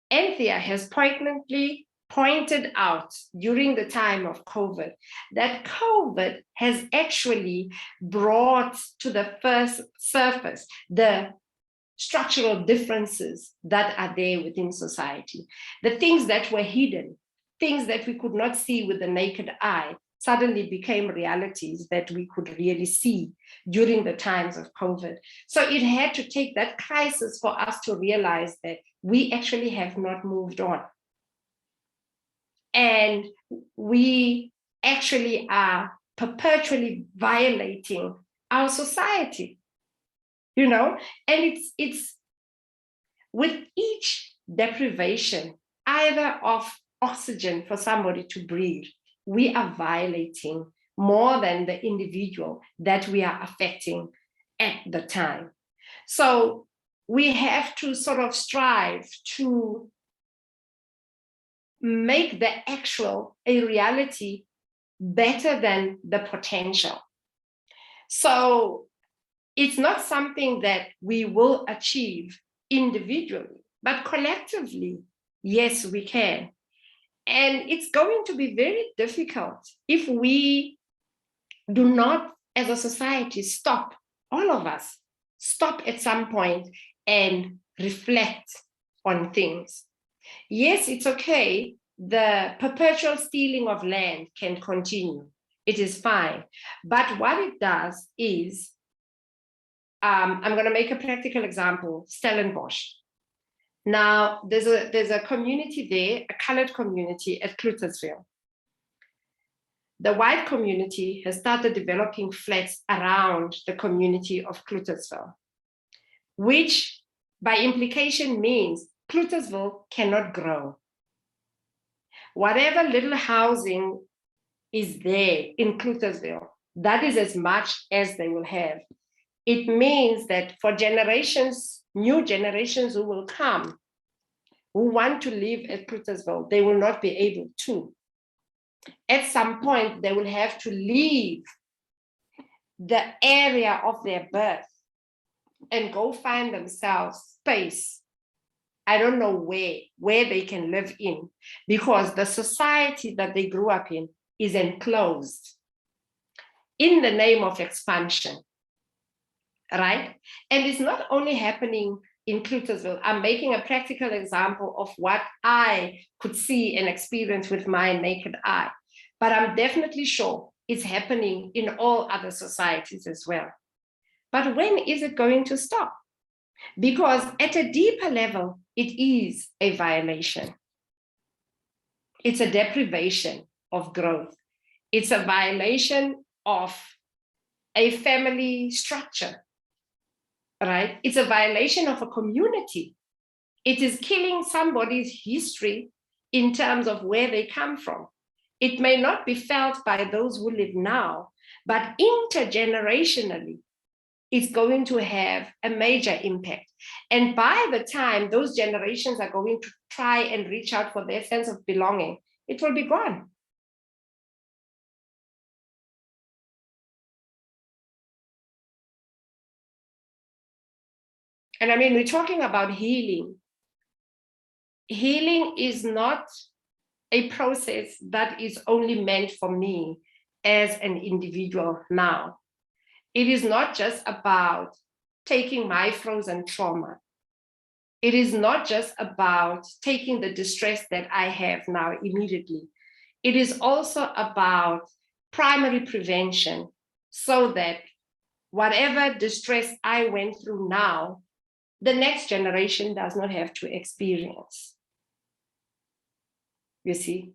C: Anthea has poignantly pointed out during the time of COVID that COVID has actually brought to the first surface the structural differences that are there within society. The things that were hidden, things that we could not see with the naked eye, suddenly became realities that we could really see during the times of COVID. So it had to take that crisis for us to realize that we actually have not moved on. And we actually are perpetually violating our society, you know? And it's with each deprivation, either of oxygen for somebody to breathe, we are violating more than the individual that we are affecting at the time. So we have to sort of strive to make the actual a reality better than the potential. So it's not something that we will achieve individually, but collectively, yes, we can. And it's going to be very difficult if we do not, as a society, stop, all of us, stop at some point and reflect on things. Yes, it's okay. The perpetual stealing of land can continue. It is fine. But what it does is, I'm going to make a practical example, Stellenbosch. Now, there's a community there, a colored community at Cluttersville. The white community has started developing flats around the community of Cluttersville, which by implication means Cluttersville cannot grow. Whatever little housing is there in Cluttersville, that is as much as they will have. It means that for generations, new generations who will come, who want to live at Cluttersville, they will not be able to. At some point, they will have to leave the area of their birth and go find themselves space. I don't know where they can live in, because the society that they grew up in is enclosed in the name of expansion, right? And it's not only happening in Cluttersville. I'm making a practical example of what I could see and experience with my naked eye, but I'm definitely sure it's happening in all other societies as well. But when is it going to stop? Because at a deeper level, it is a violation. It's a deprivation of growth. It's a violation of a family structure, right? It's a violation of a community. It is killing somebody's history in terms of where they come from. It may not be felt by those who live now, but intergenerationally, it's going to have a major impact. And by the time those generations are going to try and reach out for their sense of belonging, it will be gone. And I mean, we're talking about healing. Healing is not a process that is only meant for me as an individual now. It is not just about taking my frozen trauma. It is not just about taking the distress that I have now immediately. It is also about primary prevention, so that whatever distress I went through now the next generation does not have to experience. You see,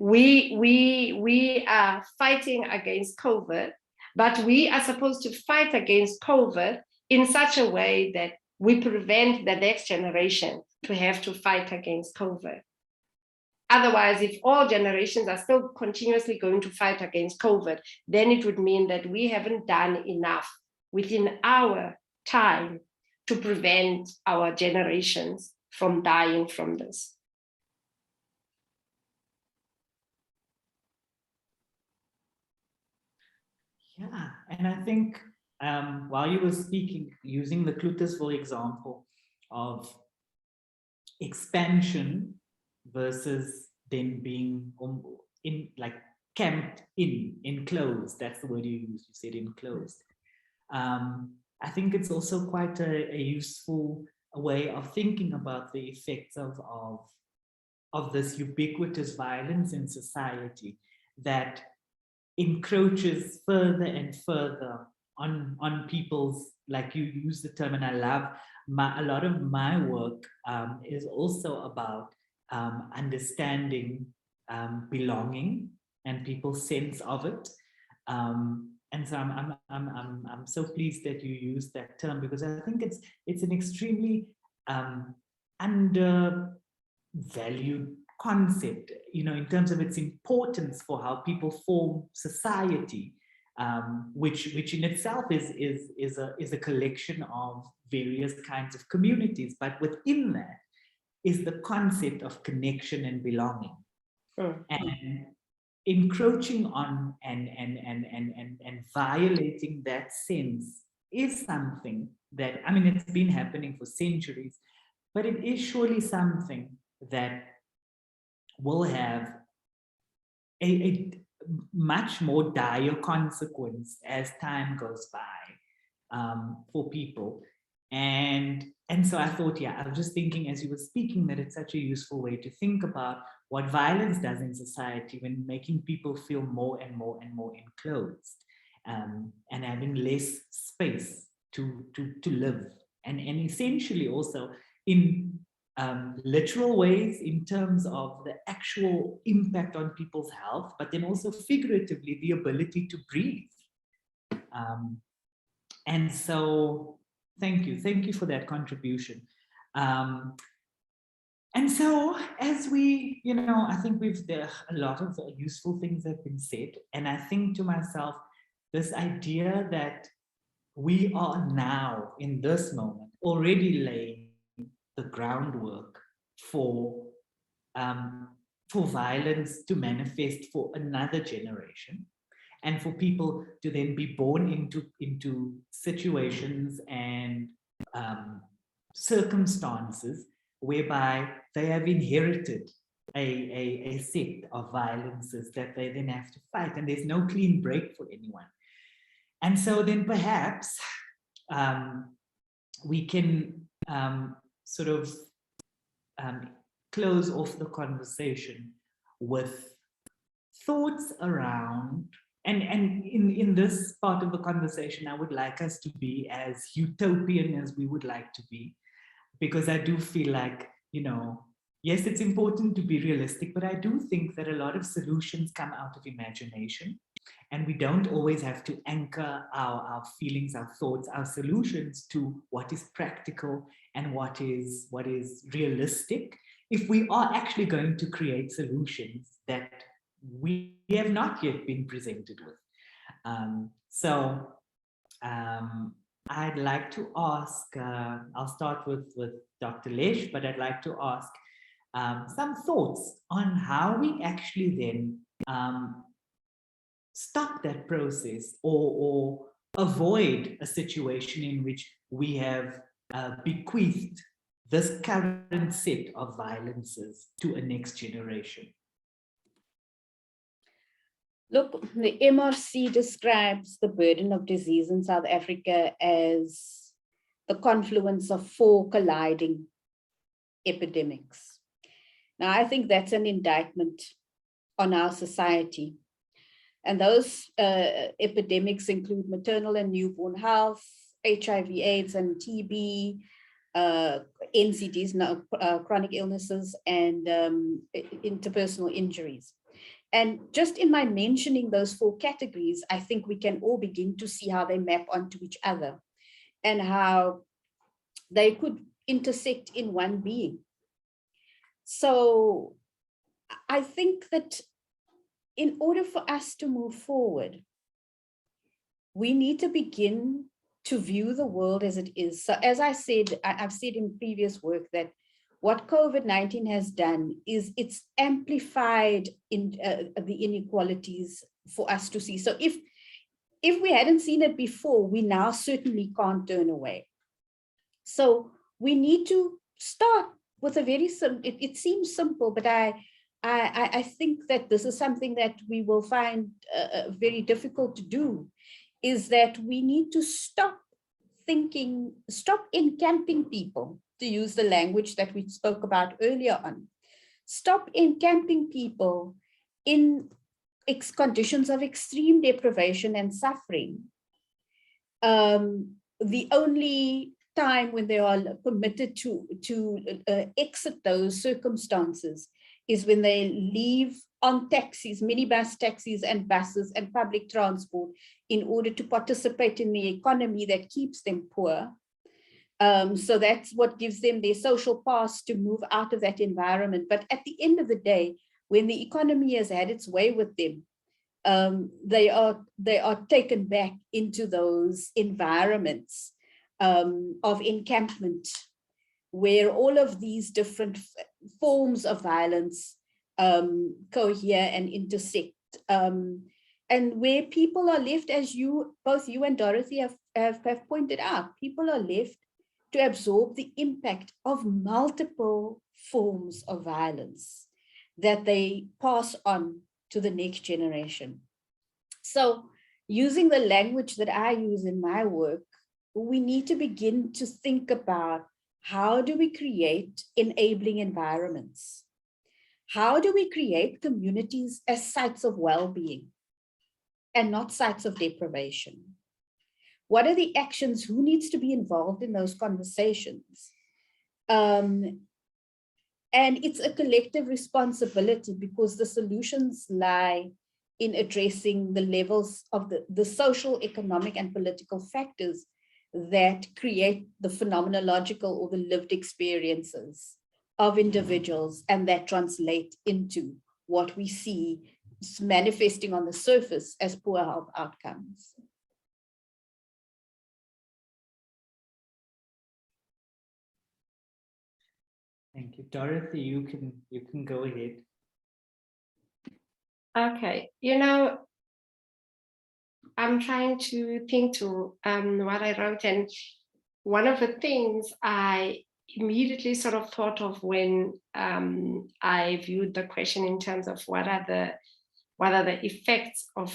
C: we are fighting against COVID, but we are supposed to fight against COVID in such a way that we prevent the next generation to have to fight against COVID. Otherwise, if all generations are still continuously going to fight against COVID, then it would mean that we haven't done enough within our time to prevent our generations from dying from this.
A: Yeah, and I think while you were speaking, using the Cluttersville example of expansion versus then being in like camped in, enclosed, that's the word you used, you said enclosed. I think it's also quite a useful way of thinking about the effects of this ubiquitous violence in society that encroaches further and further on people's, like you use the term, and I love a lot of my work is also about understanding belonging and people's sense of it. And so I'm so pleased that you use that term, because I think it's an extremely undervalued concept, you know, in terms of its importance for how people form society, which in itself is a collection of various kinds of communities, but within that is the concept of connection and belonging. And encroaching on and violating that sense is something that, I mean, it's been happening for centuries, but it is surely something that will have a much more dire consequence as time goes by for people. And so I thought, yeah, I was just thinking as you were speaking that it's such a useful way to think about what violence does in society when making people feel more and more and more enclosed, and having less space to live, and essentially also in literal ways in terms of the actual impact on people's health, but then also figuratively the ability to breathe. And so thank you for that contribution. And so as we, you know, I think there a lot of useful things have been said, and I think to myself, this idea that we are now in this moment already laying the groundwork for violence to manifest for another generation, and for people to then be born into situations and circumstances whereby they have inherited a set of violences that they then have to fight, and there's no clean break for anyone. And so then perhaps we can sort of close off the conversation with thoughts around, and in this part of the conversation, I would like us to be as utopian as we would like to be, because I do feel like, you know, yes, it's important to be realistic, but I do think that a lot of solutions come out of imagination, and we don't always have to anchor our feelings, our thoughts, our solutions to what is practical and what is realistic, if we are actually going to create solutions that we have not yet been presented with. I'd like to ask, I'll start with Dr. Lesh, but I'd like to ask some thoughts on how we actually then stop that process or avoid a situation in which we have bequeathed this current set of violences to a next generation.
B: Look, the MRC describes the burden of disease in South Africa as the confluence of 4 colliding epidemics. Now, I think that's an indictment on our society. And those epidemics include maternal and newborn health, HIV, AIDS, and TB, NCDs, chronic illnesses, and interpersonal injuries. And just in my mentioning those 4 categories, I think we can all begin to see how they map onto each other and how they could intersect in one being. So I think that in order for us to move forward, we need to begin to view the world as it is. So as I said, I've said in previous work that what COVID-19 has done is it's amplified in the inequalities for us to see. So if we hadn't seen it before, we now certainly can't turn away. So we need to start with a very simple, it seems simple, but I think that this is something that we will find very difficult to do, is that we need to stop encamping people, to use the language that we spoke about earlier on. Stop encamping people in conditions of extreme deprivation and suffering. The only time when they are permitted to exit those circumstances is when they leave on taxis, minibus taxis and buses and public transport in order to participate in the economy that keeps them poor. So that's what gives them their social pass to move out of that environment. But at the end of the day, when the economy has had its way with them, they are taken back into those environments of encampment, where all of these different forms of violence cohere and intersect, and where people are left, as both you and Dorothy have pointed out, people are left to absorb the impact of multiple forms of violence that they pass on to the next generation. So using the language that I use in my work, we need to begin to think about, how do we create enabling environments? How do we create communities as sites of well-being and not sites of deprivation? What are the actions? Who needs to be involved in those conversations? And it's a collective responsibility, because the solutions lie in addressing the levels of the social, economic, and political factors that create the phenomenological or the lived experiences of individuals, and that translate into what we see manifesting on the surface as poor health outcomes.
A: Thank you. Dorothy, you can go ahead.
C: Okay, I'm trying to think to what I wrote, and one of the things I immediately sort of thought of when I viewed the question in terms of what are the effects of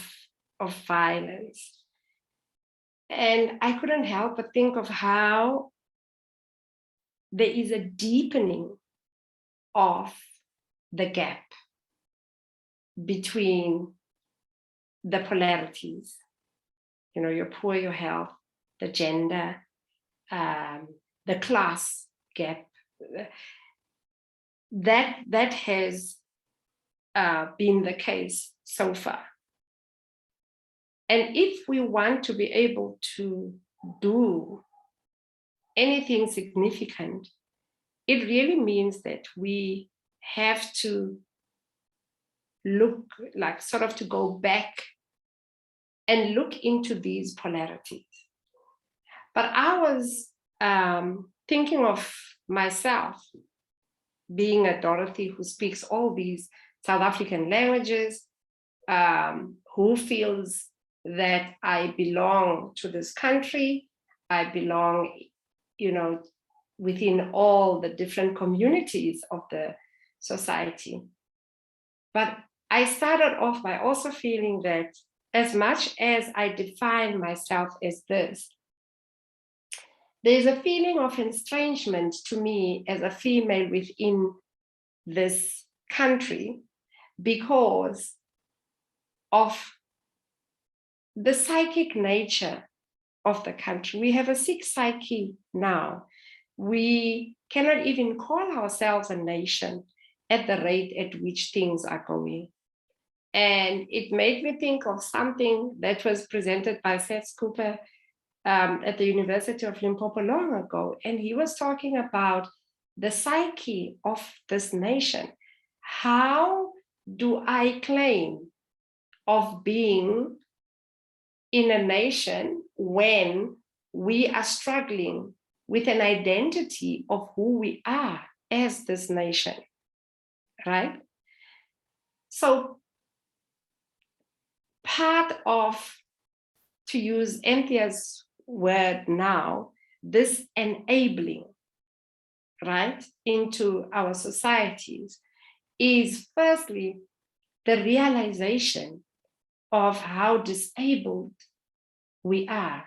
C: violence, and I couldn't help but think of how there is a deepening of the gap between the polarities, your poor, your health, the gender, the class gap. That has been the case so far. And if we want to be able to do anything significant, it really means that we have to look, like, sort of to go back and look into these polarities. But I was thinking of myself being a Dorothy who speaks all these South African languages, who feels that I belong to this country, I belong, within all the different communities of the society. But I started off by also feeling that as much as I define myself as this, there's a feeling of estrangement to me as a female within this country because of the psychic nature of the country. We have a sick psyche now. we cannot even call ourselves a nation at the rate at which things are going. And it made me think of something that was presented by Seth Cooper at the University of Limpopo long ago. And he was talking about the psyche of this nation. How do I claim of being in a nation when we are struggling with an identity of who we are as this nation, right? So part of, to use Anthea's word now, this enabling, right, into our societies is firstly the realization of how disabled we are.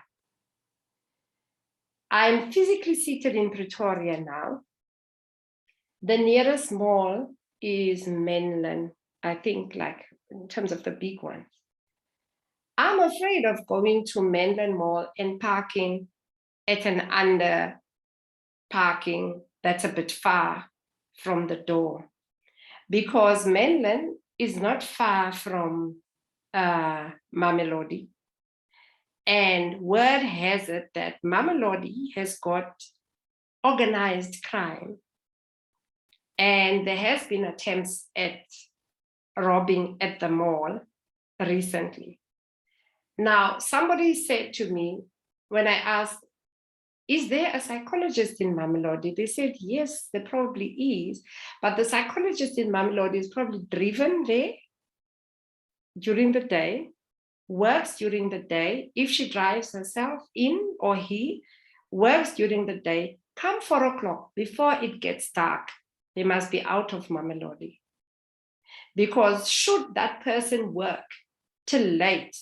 C: I'm physically seated in Pretoria now. The nearest mall is Menlyn, I think, like in terms of the big ones. I'm afraid of going to Menlyn Mall and parking at an under parking that's a bit far from the door, because Menlyn is not far from Mamelodi. And word has it that Mamelodi has got organized crime. And there has been attempts at robbing at the mall recently. Now, somebody said to me, when I asked, is there a psychologist in Mamelodi? They said, yes, there probably is. But the psychologist in Mamelodi is probably driven there during the day, works during the day. If she drives herself in, or he works during the day, come 4 o'clock before it gets dark, they must be out of Mamelodi. Because should that person work till late,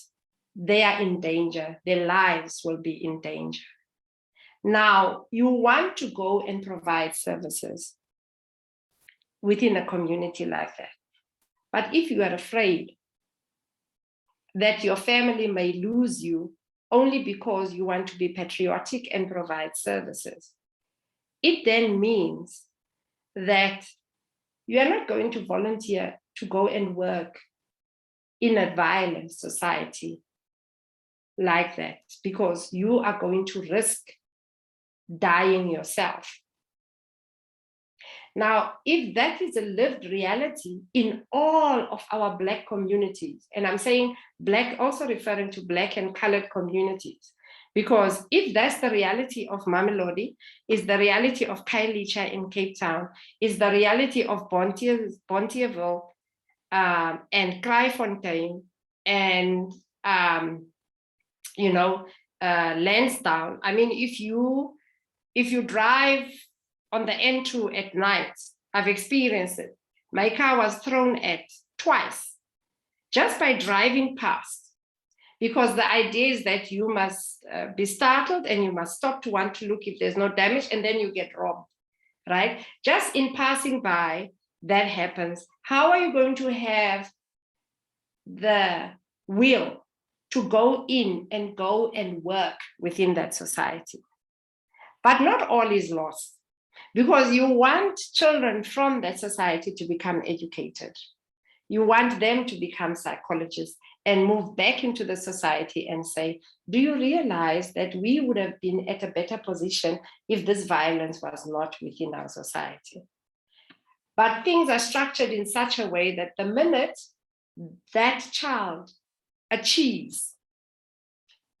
C: they are in danger. Their lives will be in danger. Now, you want to go and provide services within a community like that. But if you are afraid that your family may lose you only because you want to be patriotic and provide services, it then means that you are not going to volunteer to go and work in a violent society like that, because you are going to risk dying yourself. Now, if that is a lived reality in all of our Black communities, and I'm saying Black, also referring to Black and colored communities, because if that's the reality of Mamelodi, is the reality of Khayelitsha in Cape Town, is the reality of Bonteheuwel and Kraaifontein and Lansdowne. I mean, if you drive on the N2 at night, I've experienced it. My car was thrown at twice just by driving past, because the idea is that you must be startled and you must stop to want to look if there's no damage, and then you get robbed, right? Just in passing by, that happens. How are you going to have the will to go in and go and work within that society? But not all is lost, because you want children from that society to become educated. You want them to become psychologists and move back into the society and say, do you realize that we would have been at a better position if this violence was not within our society? But things are structured in such a way that the minute that child achieves,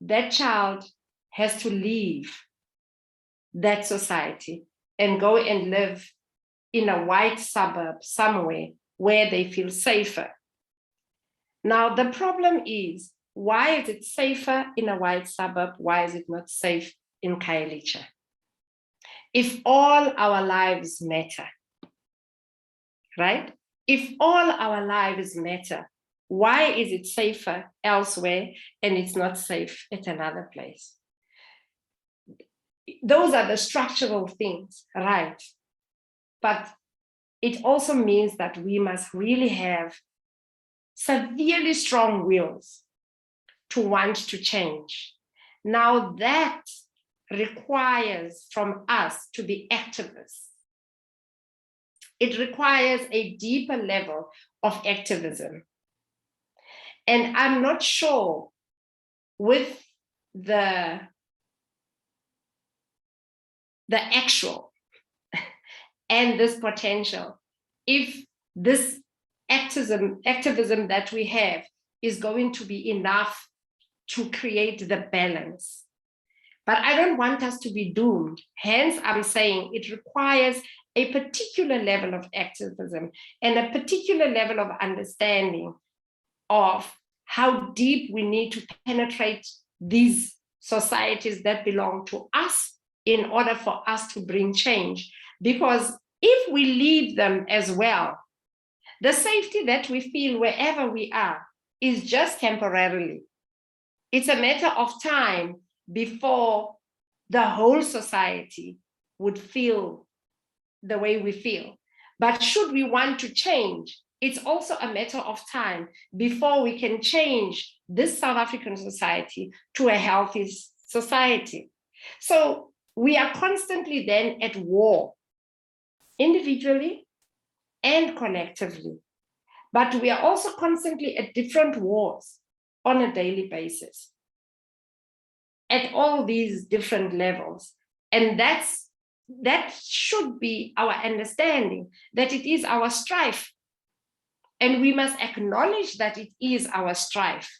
C: that child has to leave that society and go and live in a white suburb somewhere where they feel safer. Now, the problem is, why is it safer in a white suburb? Why is it not safe in Khayelitsha? If all our lives matter, right? If all our lives matter, why is it safer elsewhere and it's not safe at another place? Those are the structural things, right? But it also means that we must really have severely strong wills to want to change. Now that requires from us to be activists. It requires a deeper level of activism. And I'm not sure with the actual and this potential, if this activism that we have is going to be enough to create the balance. But I don't want us to be doomed. Hence, I'm saying it requires a particular level of activism and a particular level of understanding of how deep we need to penetrate these societies that belong to us in order for us to bring change. Because if we leave them as well, the safety that we feel wherever we are is just temporarily. It's a matter of time before the whole society would feel the way we feel. But should we want to change, it's also a matter of time before we can change this South African society to a healthy society. So we are constantly then at war, individually and collectively. But we are also constantly at different wars on a daily basis at all these different levels. And that should be our understanding, that it is our strife. And we must acknowledge that it is our strife.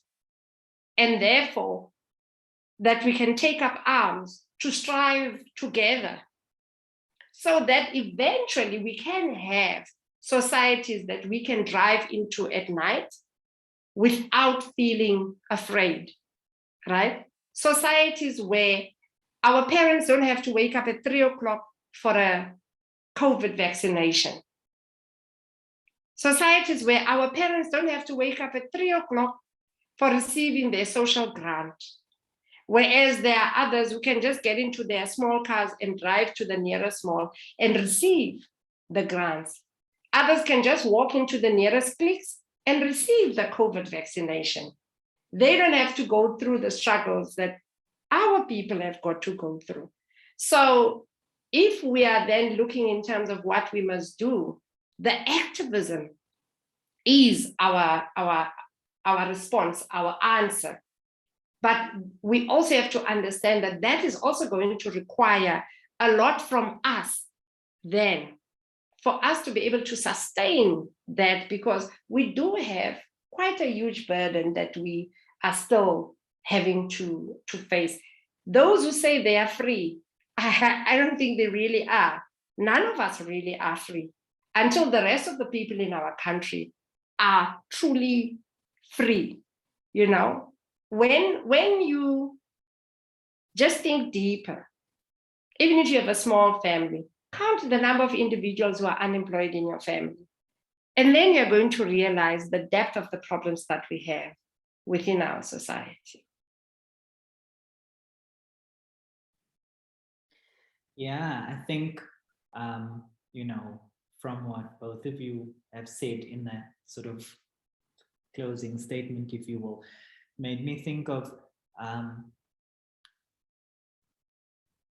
C: And therefore, that we can take up arms to strive together so that eventually we can have societies that we can drive into at night without feeling afraid, right? Societies where our parents don't have to wake up at 3 o'clock for a COVID vaccination. Societies where our parents don't have to wake up at 3 o'clock for receiving their social grant. Whereas there are others who can just get into their small cars and drive to the nearest mall and receive the grants. Others can just walk into the nearest clinics and receive the COVID vaccination. They don't have to go through the struggles that our people have got to go through. So if we are then looking in terms of what we must do, the activism is our response, our answer. But we also have to understand that that is also going to require a lot from us then, for us to be able to sustain that, because we do have quite a huge burden that we are still having to face. Those who say they are free, I don't think they really are. None of us really are free until the rest of the people in our country are truly free. You know, when you just think deeper, even if you have a small family, count the number of individuals who are unemployed in your family. And then you're going to realize the depth of the problems that we have within our society.
A: Yeah, I think, from what both of you have said in that sort of closing statement, if you will, made me think of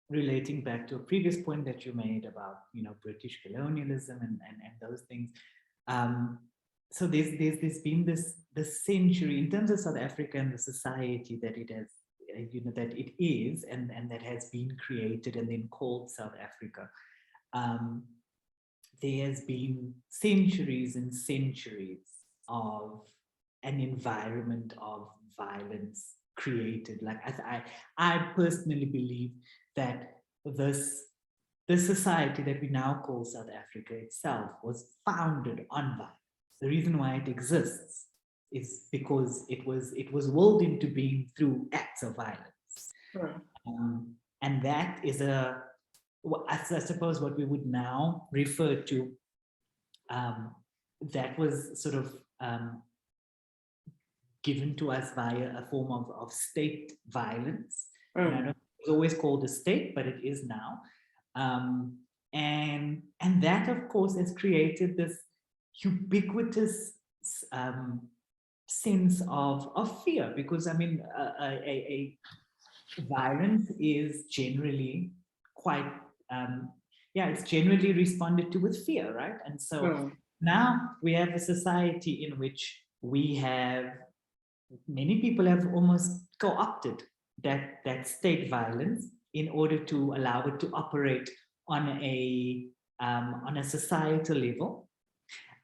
A: relating back to a previous point that you made about, British colonialism and those things. So there's been this century in terms of South Africa and the society that it has, that it is, and that has been created and then called South Africa. There has been centuries and centuries of an environment of violence created. Like I personally believe that this society that we now call South Africa itself was founded on violence. The reason why it exists is because it was willed into being through acts of violence.
C: Sure.
A: And that is I suppose what we would now refer to, that was sort of given to us via a form of state violence. And I don't think it was always called a state, but it is now. And that, of course, has created this ubiquitous sense of fear, because I mean, violence is generally quite, it's generally responded to with fear, right? And so now we have a society in which we have, many people have almost co-opted that state violence in order to allow it to operate on a societal level.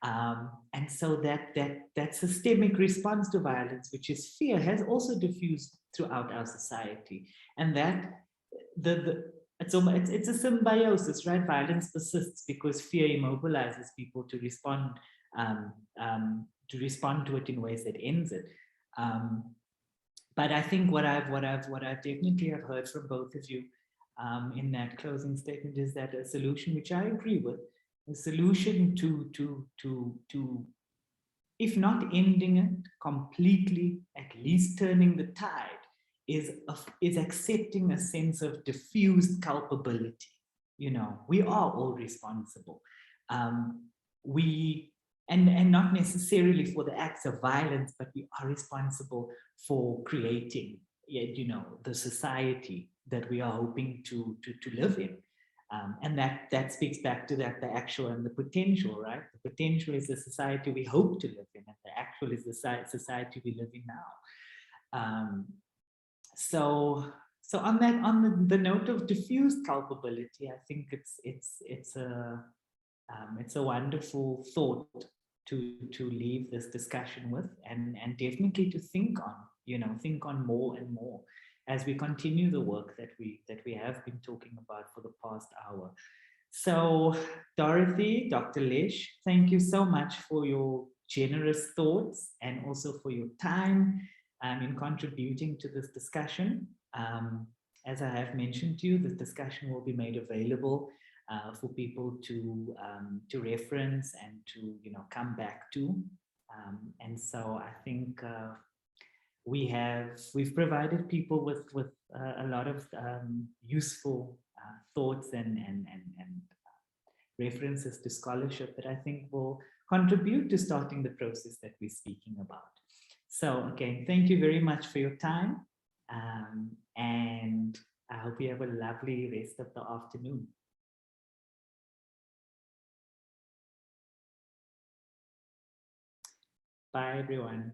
A: And so that systemic response to violence, which is fear, has also diffused throughout our society. And that it's a symbiosis, right? Violence persists because fear immobilizes people to respond to it in ways that ends it. But I think what I've definitely have heard from both of you in that closing statement is that a solution, which I agree with, a solution to if not ending it completely, at least turning the tide, is accepting a sense of diffused culpability. You know, we are all responsible. And not necessarily for the acts of violence, but we are responsible for creating, you know, the society that we are hoping to live in. And that speaks back to that, the actual and the potential, right? The potential is the society we hope to live in, and the actual is the society we live in now. So on the note of diffused culpability, I think it's a wonderful thought to leave this discussion with, and definitely to think on, think on more and more as we continue the work that we have been talking about for the past hour. So Dorothy, Dr. Lesh, thank you so much for your generous thoughts and also for your time in contributing to this discussion. As I have mentioned to you, this discussion will be made available for people to reference and to come back to. And so I think we've provided people with a lot of useful thoughts and references to scholarship that I think will contribute to starting the process that we're speaking about. So again, thank you very much for your time, and I hope you have a lovely rest of the afternoon. Bye, everyone.